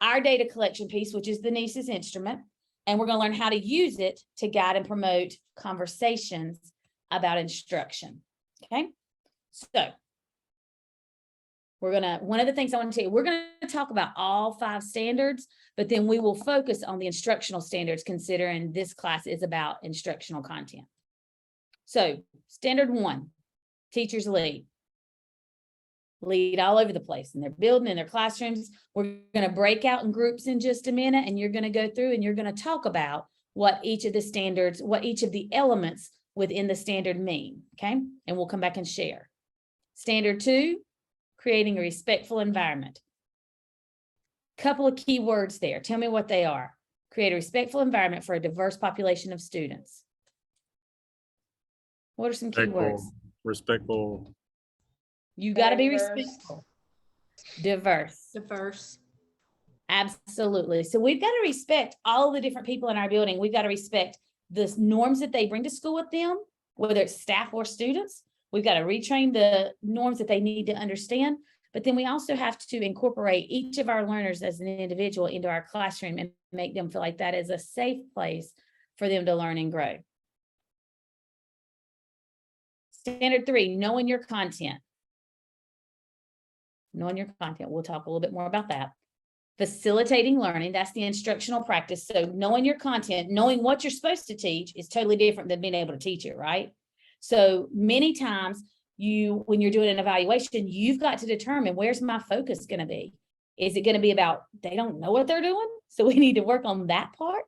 Speaker 2: our data collection piece, which is the NESIS instrument, and we're going to learn how to use it to guide and promote conversations about instruction. Okay, so one of the things I want to tell you, we're going to talk about all 5 standards, but then we will focus on the instructional standards, considering this class is about instructional content. So standard 1, teachers lead all over the place in their building, in their classrooms. We're going to break out in groups in just a minute, and you're going to go through and you're going to talk about what each of the standards, what each of the elements within the standard mean. Okay, and we'll come back and share. Standard 2, creating a respectful environment. Couple of key words there. Tell me what they are. Create a respectful environment for a diverse population of students. What are some key words?
Speaker 4: Respectful.
Speaker 2: You got to be respectful. Diverse. Absolutely. So we've got to respect all the different people in our building. We've got to respect the norms that they bring to school with them, whether it's staff or students. We've got to retrain the norms that they need to understand. But then we also have to incorporate each of our learners as an individual into our classroom and make them feel like that is a safe place for them to learn and grow. Standard 3, knowing your content. Knowing your content. We'll talk a little bit more about that. Facilitating learning. That's the instructional practice. So knowing your content, knowing what you're supposed to teach is totally different than being able to teach it, right? So many times when you're doing an evaluation, you've got to determine, where's my focus going to be? Is it going to be about they don't know what they're doing, so we need to work on that part?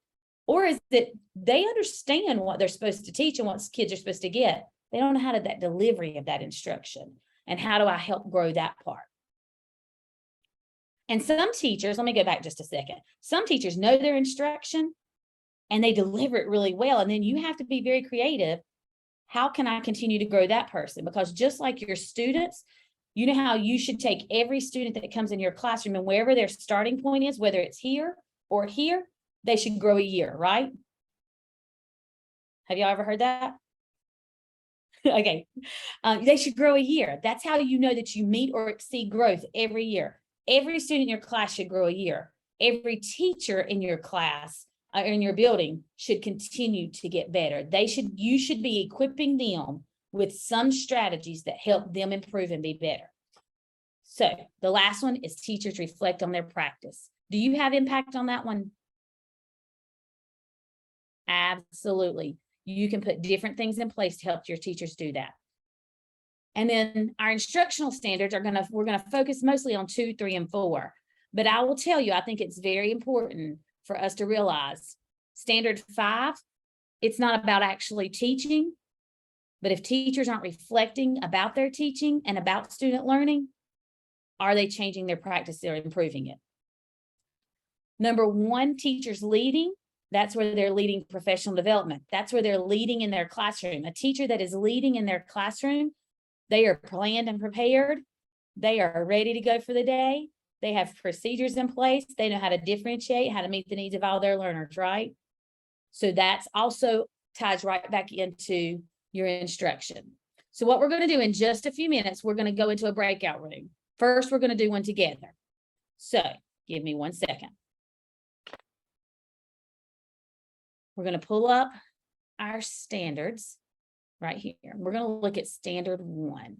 Speaker 2: Or is it they understand what they're supposed to teach and what kids are supposed to get? They don't know how to that delivery of that instruction. And how do I help grow that part? And some teachers, let me go back just a second. Some teachers know their instruction and they deliver it really well. And then you have to be very creative. How can I continue to grow that person? Because just like your students, you know how you should take every student that comes in your classroom and wherever their starting point is, whether it's here or here, they should grow a year, right? Have y'all ever heard that? Okay. They should grow a year. That's how you know that you meet or exceed growth every year. Every student in your class should grow a year. Every teacher in your class in your building should continue to get better. You should be equipping them with some strategies that help them improve and be better. So the last one is teachers reflect on their practice. Do you have impact on that one? Absolutely. You can put different things in place to help your teachers do that. And then our instructional standards we're gonna focus mostly on 2, 3, and 4. But I will tell you, I think it's very important for us to realize standard 5, it's not about actually teaching, but if teachers aren't reflecting about their teaching and about student learning, are they changing their practice or improving it? Number 1, teachers leading. That's where they're leading professional development. That's where they're leading in their classroom. A teacher that is leading in their classroom, they are planned and prepared. They are ready to go for the day. They have procedures in place. They know how to differentiate, how to meet the needs of all their learners, right? So that's also ties right back into your instruction. So what we're going to do in just a few minutes, we're going to go into a breakout room. First, we're going to do one together. So give me 1 second. We're going to pull up our standards right here. We're going to look at standard 1.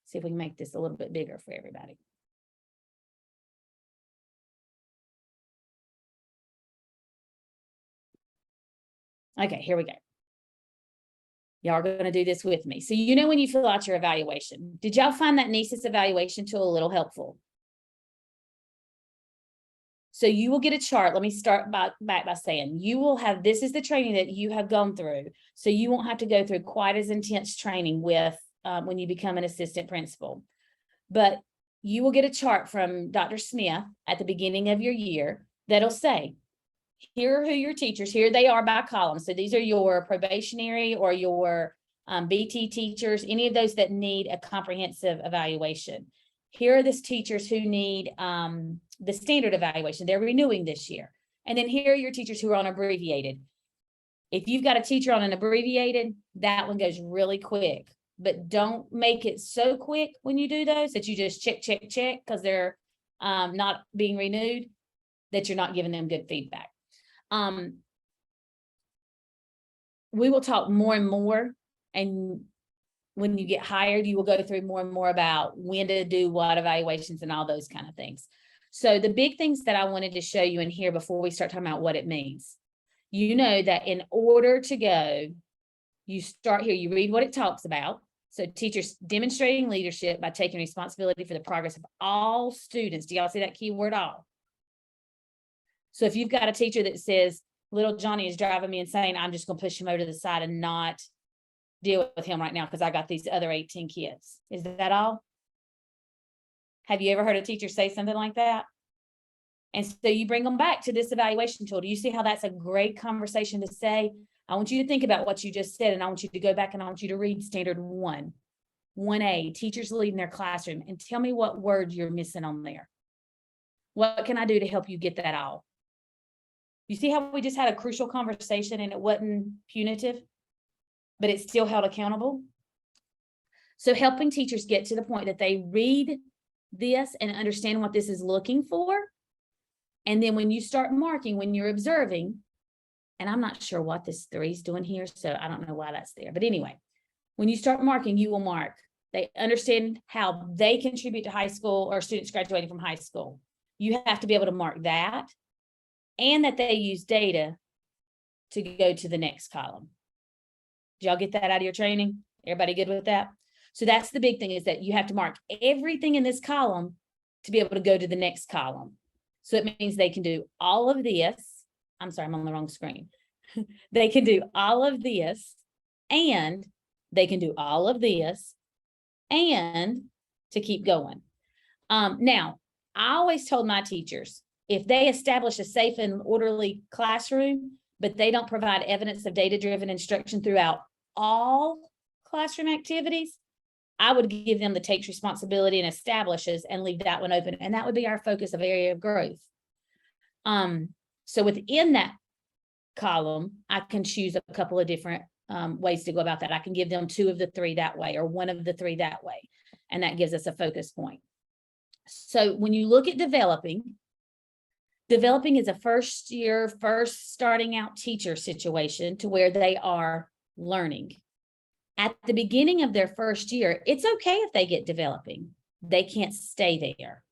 Speaker 2: See if we can make this a little bit bigger for everybody. Okay, here we go. Y'all are going to do this with me. So you know when you fill out your evaluation, did y'all find that NESIS evaluation tool a little helpful? So you will get a chart. Let me start back by saying you will have, this is the training that you have gone through. So you won't have to go through quite as intense training with when you become an assistant principal. But you will get a chart from Dr. Smith at the beginning of your year that'll say, here are who your teachers, here they are by column. So these are your probationary or your BT teachers, any of those that need a comprehensive evaluation. Here are the teachers who need the standard evaluation. They're renewing this year. And then here are your teachers who are on abbreviated. If you've got a teacher on an abbreviated, that one goes really quick. But don't make it so quick when you do those that you just check because they're not being renewed, that you're not giving them good feedback. We will talk more and more, and when you get hired, you will go through more and more about when to do what evaluations and all those kind of things. So the big things that I wanted to show you in here before we start talking about what it means, you know that in order to go, you start here, you read what it talks about. So teachers demonstrating leadership by taking responsibility for the progress of all students. Do y'all see that keyword all? So if you've got a teacher that says, little Johnny is driving me insane, I'm just going to push him over to the side and not deal with him right now because I got these other 18 kids. Is that all? Have you ever heard a teacher say something like that? And so you bring them back to this evaluation tool. Do you see how that's a great conversation to say? I want you to think about what you just said, and I want you to go back and I want you to read standard 1A, teachers leading their classroom, and tell me what word you're missing on there. What can I do to help you get that all? You see how we just had a crucial conversation and it wasn't punitive, but it's still held accountable? So helping teachers get to the point that they read this and understand what this is looking for. And then when you start marking, when you're observing, and I'm not sure what this 3 is doing here, so I don't know why that's there. But anyway, when you start marking, you will mark. They understand how they contribute to high school or students graduating from high school. You have to be able to mark that and that they use data to go to the next column. Did y'all get that out of your training? Everybody good with that? So that's the big thing, is that you have to mark everything in this column to be able to go to the next column. So it means they can do all of this. I'm sorry, I'm on the wrong screen. They can do all of this, and they can do all of this, and to keep going. Now, I always told my teachers, if they establish a safe and orderly classroom, but they don't provide evidence of data-driven instruction throughout all classroom activities, I would give them the takes responsibility and establishes and leave that one open. And that would be our focus of area of growth. So within that column, I can choose a couple of different ways to go about that. I can give them 2 of the 3 that way, or 1 of the 3 that way. And that gives us a focus point. So when you look at developing is a first starting out teacher situation to where they are learning. At the beginning of their first year, it's okay if they get developing. They can't stay there.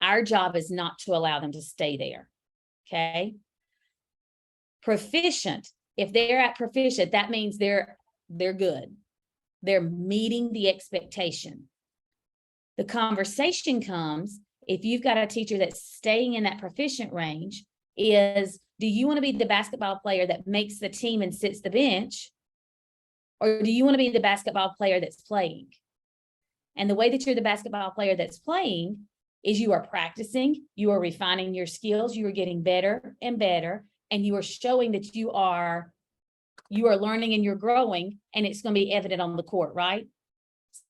Speaker 2: Our job is not to allow them to stay there. Okay. Proficient, if they're at proficient, that means they're good. They're meeting the expectation. The conversation comes if you've got a teacher that's staying in that proficient range is, do you want to be the basketball player that makes the team and sits the bench? Or do you want to be the basketball player that's playing? And the way that you're the basketball player that's playing is you are practicing, you are refining your skills, you are getting better and better, and you are showing that you are learning and you're growing, and it's going to be evident on the court, right?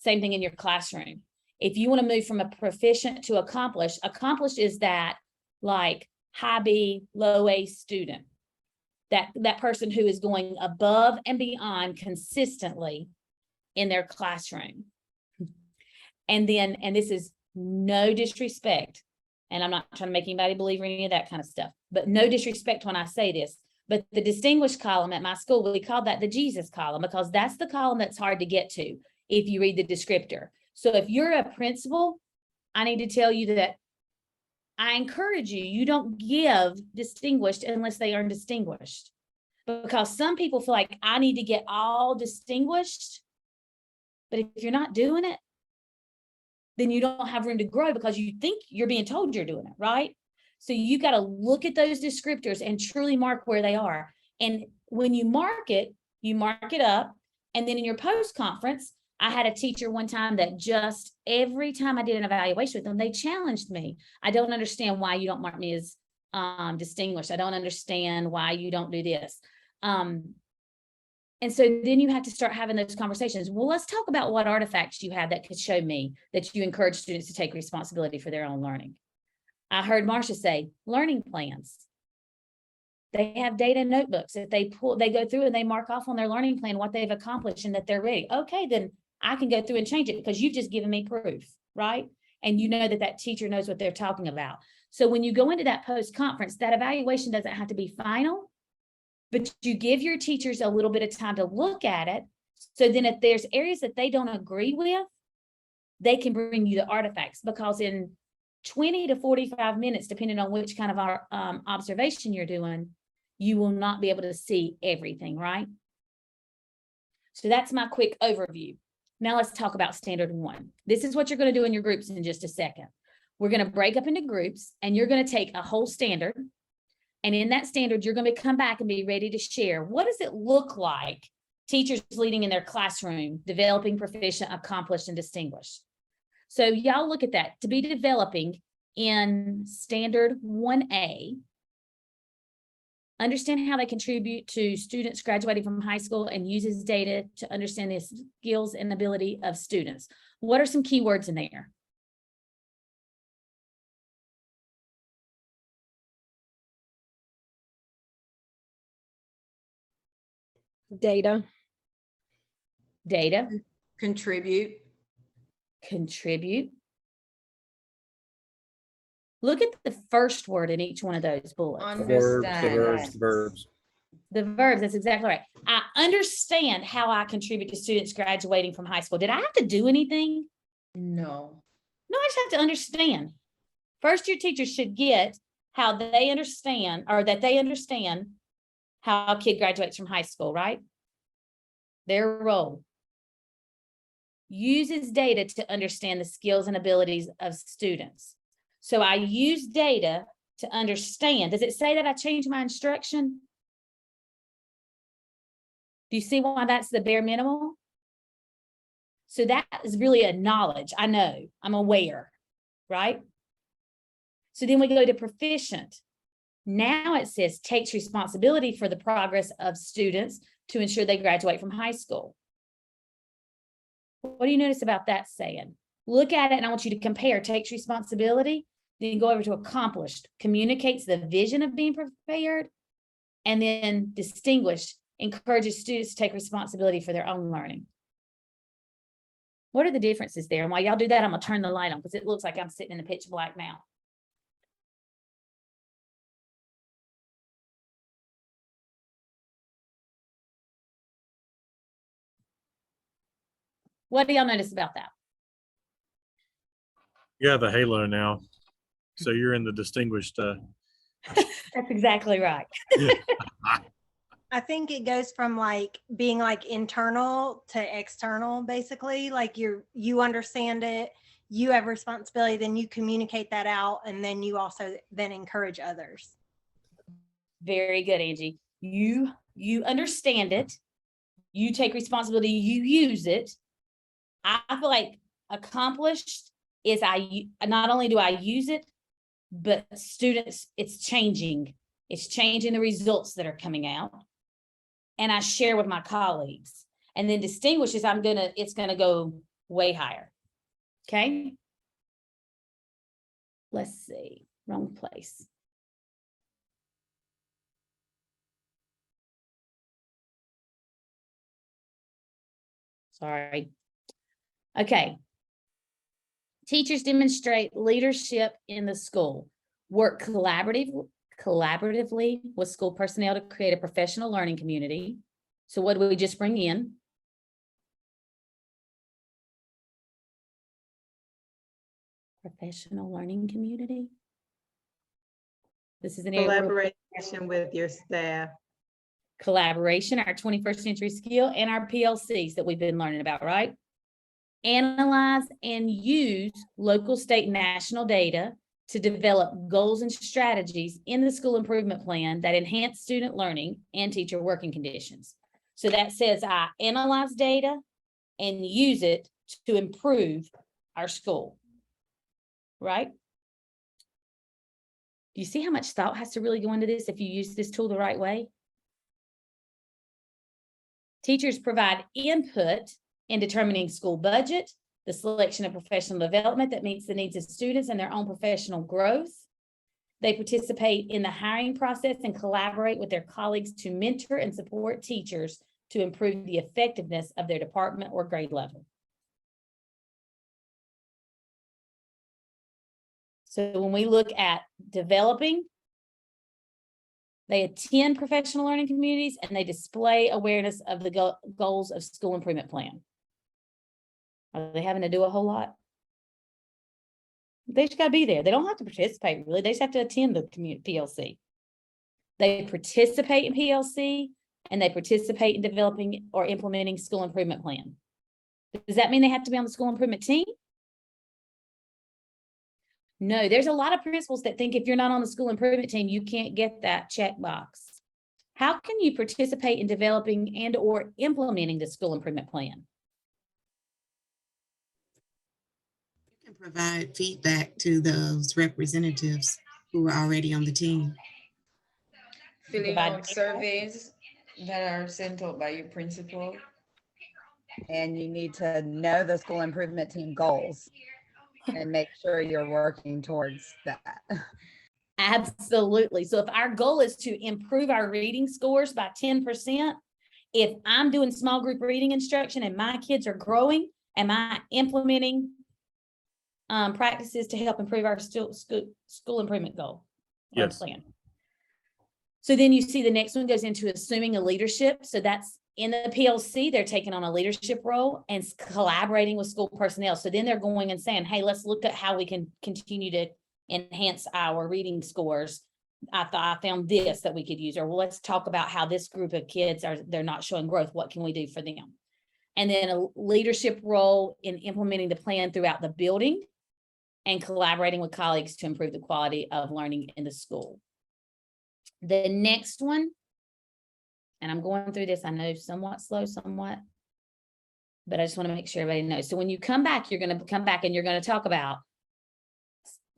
Speaker 2: Same thing in your classroom. If you want to move from a proficient to accomplished is that like high B, low A student. That person who is going above and beyond consistently in their classroom. And this is no disrespect, and I'm not trying to make anybody believe any of that kind of stuff, but no disrespect when I say this, but the distinguished column at my school, we call that the Jesus column, because that's the column that's hard to get to if you read the descriptor. So if you're a principal, I need to tell you that I encourage you, you don't give distinguished unless they earn distinguished. Because some people feel like I need to get all distinguished, but if you're not doing it, then you don't have room to grow because you think you're being told you're doing it, right? So you got to look at those descriptors and truly mark where they are. And when you mark it up. And then in your post-conference, I had a teacher one time that just every time I did an evaluation with them, they challenged me. I don't understand why you don't mark me as distinguished. I don't understand why you don't do this. And so then you have to start having those conversations. Well, let's talk about what artifacts you have that could show me that you encourage students to take responsibility for their own learning. I heard Marcia say learning plans. They have data notebooks that they go through and they mark off on their learning plan what they've accomplished and that they're ready. Okay, then I can go through and change it because you've just given me proof, right? And you know that teacher knows what they're talking about. So when you go into that post-conference, that evaluation doesn't have to be final, but you give your teachers a little bit of time to look at it. So then if there's areas that they don't agree with, they can bring you the artifacts, because in 20 to 45 minutes, depending on which kind of observation you're doing, you will not be able to see everything, right? So that's my quick overview. Now let's talk about standard 1. This is what you're going to do in your groups in just a second. We're going to break up into groups, and you're going to take a whole standard. And in that standard, you're going to come back and be ready to share. What does it look like? Teachers leading in their classroom, developing proficient, accomplished, and distinguished. So y'all look at that. To be developing in standard 1A, understand how they contribute to students graduating from high school and uses data to understand the skills and ability of students. What are some keywords in there?
Speaker 9: Data.
Speaker 16: Contribute.
Speaker 2: Look at the first word in each one of those bullets.
Speaker 4: The verbs.
Speaker 2: The verbs, that's exactly right. I understand how I contribute to students graduating from high school. Did I have to do anything?
Speaker 16: No.
Speaker 2: No, I just have to understand. First, your teachers should get how they understand, or that they understand how a kid graduates from high school, right? Their role. Uses data to understand the skills and abilities of students. So I use data to understand. Does it say that I changed my instruction? Do you see why that's the bare minimum? So that is really a knowledge. I know, I'm aware, right? So then we go to proficient. Now it says takes responsibility for the progress of students to ensure they graduate from high school. What do you notice about that saying? Look at it, and I want you to compare. Takes responsibility, then go over to accomplished, communicates the vision of being prepared, and then distinguished, encourages students to take responsibility for their own learning. What are the differences there? And while y'all do that, I'm gonna turn the light on because it looks like I'm sitting in the pitch black now. What do y'all notice about that?
Speaker 4: Yeah, the halo now. So you're in the distinguished,
Speaker 2: That's exactly right.
Speaker 10: I think it goes from like being like internal to external, basically. Like you understand it, you have responsibility, then you communicate that out, and then you also then encourage others.
Speaker 2: Very good, Angie. You understand it, you take responsibility, you use it. I feel like accomplished is not only do I use it, but students, it's changing the results that are coming out, and I share with my colleagues. And then distinguished is it's gonna go way higher. Okay. Let's see, wrong place. Sorry. Okay. Teachers demonstrate leadership in the school, work collaboratively with school personnel to create a professional learning community. So what do we just bring in? Professional learning community. This is an area
Speaker 14: Collaboration with your staff.
Speaker 2: Collaboration, our 21st century skill, and our PLCs that we've been learning about, right? Analyze and use local, state, and national data to develop goals and strategies in the school improvement plan that enhance student learning and teacher working conditions. So that says I analyze data and use it to improve our school, right? Do you see how much thought has to really go into this if you use this tool the right way? Teachers provide input in determining school budget, the selection of professional development that meets the needs of students and their own professional growth. They participate in the hiring process and collaborate with their colleagues to mentor and support teachers to improve the effectiveness of their department or grade level. So when we look at developing, they attend professional learning communities and they display awareness of the goals of school improvement plan. Are they having to do a whole lot? They just got to be there. They don't have to participate really. They just have to attend the PLC. They participate in PLC and they participate in developing or implementing school improvement plan. Does that mean they have to be on the school improvement team? No, there's a lot of principals that think if you're not on the school improvement team, you can't get that checkbox. How can you participate in developing and or implementing the school improvement plan?
Speaker 8: You can provide feedback to those representatives who are already on the team.
Speaker 6: Filling out surveys that are sent out by your principal.
Speaker 7: And you need to know the school improvement team goals and make sure you're working towards that.
Speaker 2: Absolutely. So if our goal is to improve our reading scores by 10%, if I'm doing small group reading instruction and my kids are growing, am I implementing practices to help improve our school improvement goal or plan? So then you see the next one goes into assuming a leadership. So that's in the PLC, they're taking on a leadership role and collaborating with school personnel. So then they're going and saying, hey, let's look at how we can continue to enhance our reading scores. I found this that we could use, or well, let's talk about how this group of kids they're not showing growth. What can we do for them? And then a leadership role in implementing the plan throughout the building and collaborating with colleagues to improve the quality of learning in the school. The next one, and I'm going through this, I know somewhat slow, but I just want to make sure everybody knows. So when you come back, you're going to come back and you're going to talk about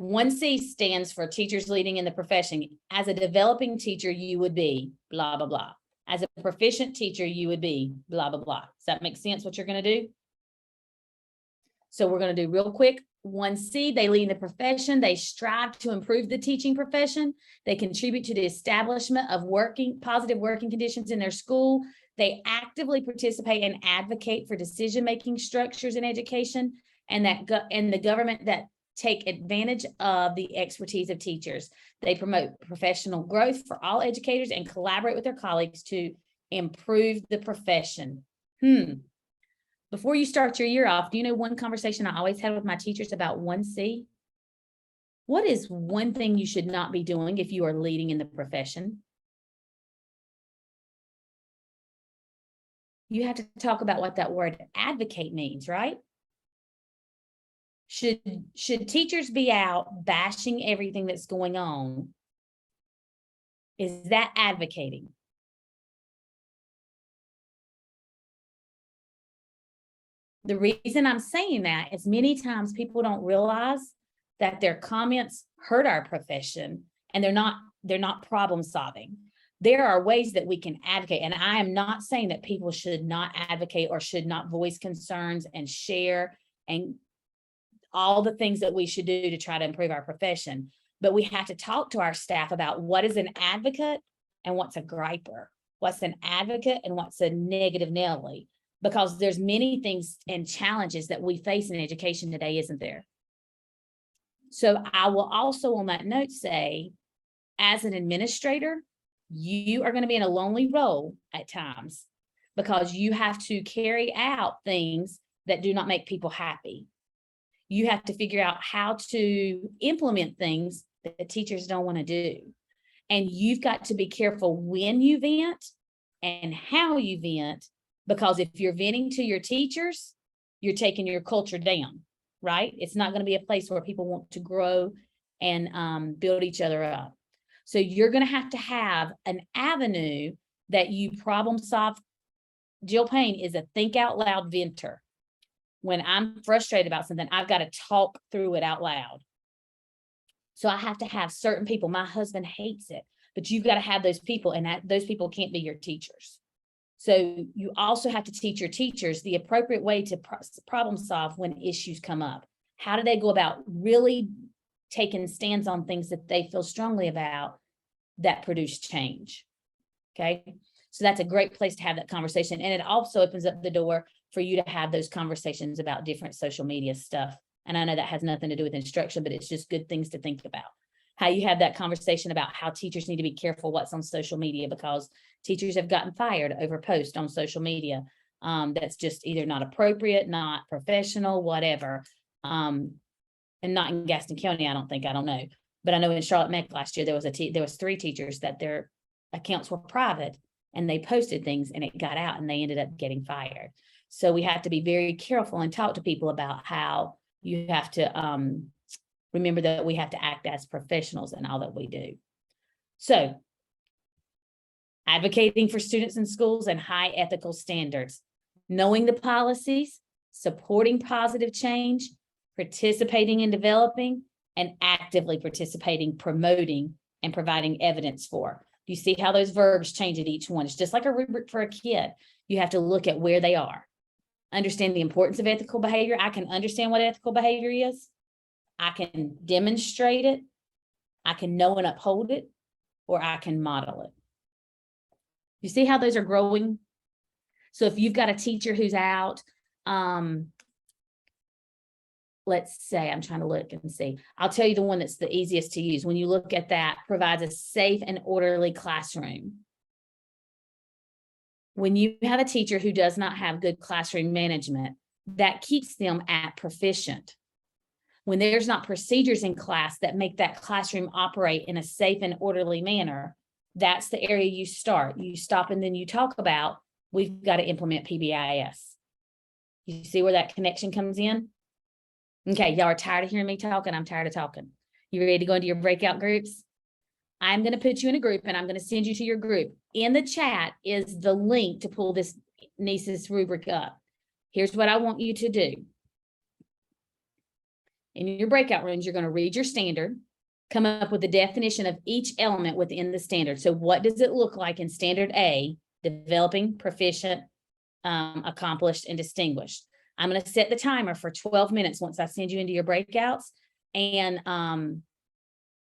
Speaker 2: 1C stands for teachers leading in the profession. As a developing teacher, you would be blah, blah, blah. As a proficient teacher, you would be blah, blah, blah. Does that make sense what you're going to do? So we're going to do real quick. 1C, they lead in the profession. They strive to improve the teaching profession. They contribute to the establishment of positive working conditions in their school. They actively participate and advocate for decision-making structures in education and the government that take advantage of the expertise of teachers. They promote professional growth for all educators and collaborate with their colleagues to improve the profession. Before you start your year off, do you know one conversation I always had with my teachers about 1C? What is one thing you should not be doing if you are leading in the profession? You have to talk about what that word advocate means, right? Should teachers be out bashing everything that's going on? Is that advocating? The reason I'm saying that is many times people don't realize that their comments hurt our profession, and they're not problem solving. There are ways that we can advocate, and I am not saying that people should not advocate or should not voice concerns and share and all the things that we should do to try to improve our profession. But we have to talk to our staff about what is an advocate and what's a griper, what's an advocate and what's a negative Nelly, because there's many things and challenges that we face in education today, isn't there? So I will also on that note say, as an administrator, you are going to be in a lonely role at times because you have to carry out things that do not make people happy. You have to figure out how to implement things that the teachers don't want to do. And you've got to be careful when you vent and how you vent, because if you're venting to your teachers, you're taking your culture down, right? It's not going to be a place where people want to grow and build each other up. So you're going to have an avenue that you problem solve. Jill Payne is a think out loud venter. When I'm frustrated about something, I've got to talk through it out loud. So I have to have certain people. My husband hates it, but you've got to have those people, and those people can't be your teachers. So you also have to teach your teachers the appropriate way to problem solve when issues come up. How do they go about really taking stands on things that they feel strongly about that produce change? Okay. So that's a great place to have that conversation. And it also opens up the door for you to have those conversations about different social media stuff. And I know that has nothing to do with instruction, but it's just good things to think about. How you have that conversation about how teachers need to be careful what's on social media, because teachers have gotten fired over posts on social media. That's just either not appropriate, not professional, whatever. And not in Gaston County, I don't know. But I know in Charlotte Meck last year, there was 3 teachers that their accounts were private and they posted things and it got out and they ended up getting fired. So we have to be very careful and talk to people about how you have to remember that we have to act as professionals in all that we do. So advocating for students in schools and high ethical standards, knowing the policies, supporting positive change, participating in developing, and actively participating, promoting, and providing evidence for. You see how those verbs change at each one. It's just like a rubric for a kid. You have to look at where they are. Understand the importance of ethical behavior. I can understand what ethical behavior is. I can demonstrate it. I can know and uphold it, or I can model it. You see how those are growing? So if you've got a teacher who's out, let's say, I'm trying to look and see. I'll tell you the one that's the easiest to use. When you look at that, provides a safe and orderly classroom. When you have a teacher who does not have good classroom management, that keeps them at proficient. When there's not procedures in class that make that classroom operate in a safe and orderly manner, that's the area you start. You stop and then you talk about, we've got to implement PBIS. You see where that connection comes in? Okay, y'all are tired of hearing me talking. I'm tired of talking. You ready to go into your breakout groups? I'm going to put you in a group and I'm going to send you to your group. In the chat is the link to pull this NESIS rubric up. Here's what I want you to do. In your breakout rooms, you're going to read your standard, come up with the definition of each element within the standard. So what does it look like in standard A? Developing, proficient, accomplished, and distinguished. I'm going to set the timer for 12 minutes once I send you into your breakouts. And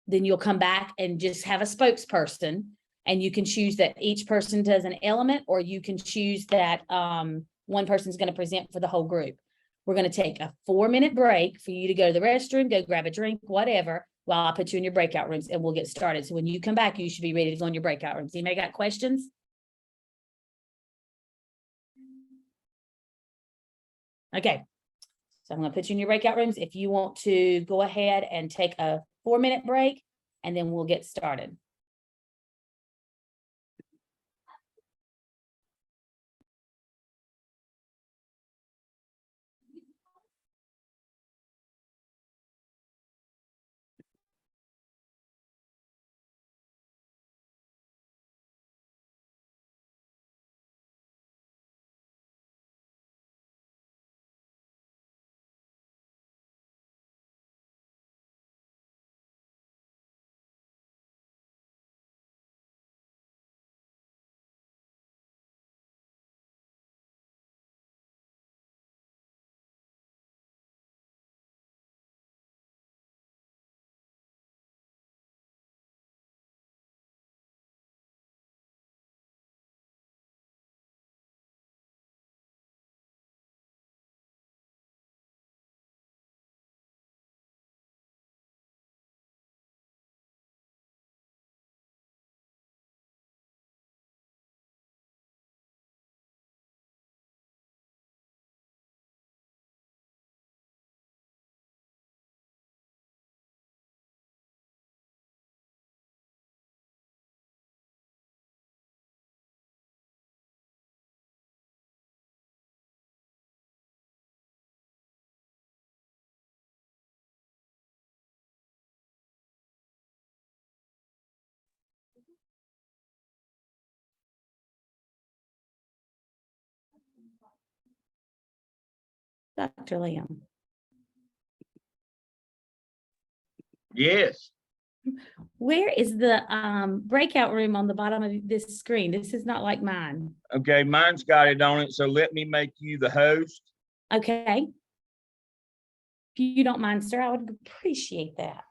Speaker 2: then you'll come back and just have a spokesperson. And you can choose that each person does an element, or you can choose that one person's going to present for the whole group. We're going to take a 4-minute break for you to go to the restroom, go grab a drink, whatever, while I put you in your breakout rooms and we'll get started. So when you come back, you should be ready to go in your breakout rooms. Anybody got questions? Okay. So I'm going to put you in your breakout rooms. If you want to go ahead and take a 4-minute break, and then we'll get started. Dr. Liam.
Speaker 3: Yes.
Speaker 2: Where is the breakout room on the bottom of this screen? This is not like mine.
Speaker 3: Okay, mine's got it on it, so let me make you the host.
Speaker 2: Okay. If you don't mind, sir, I would appreciate that.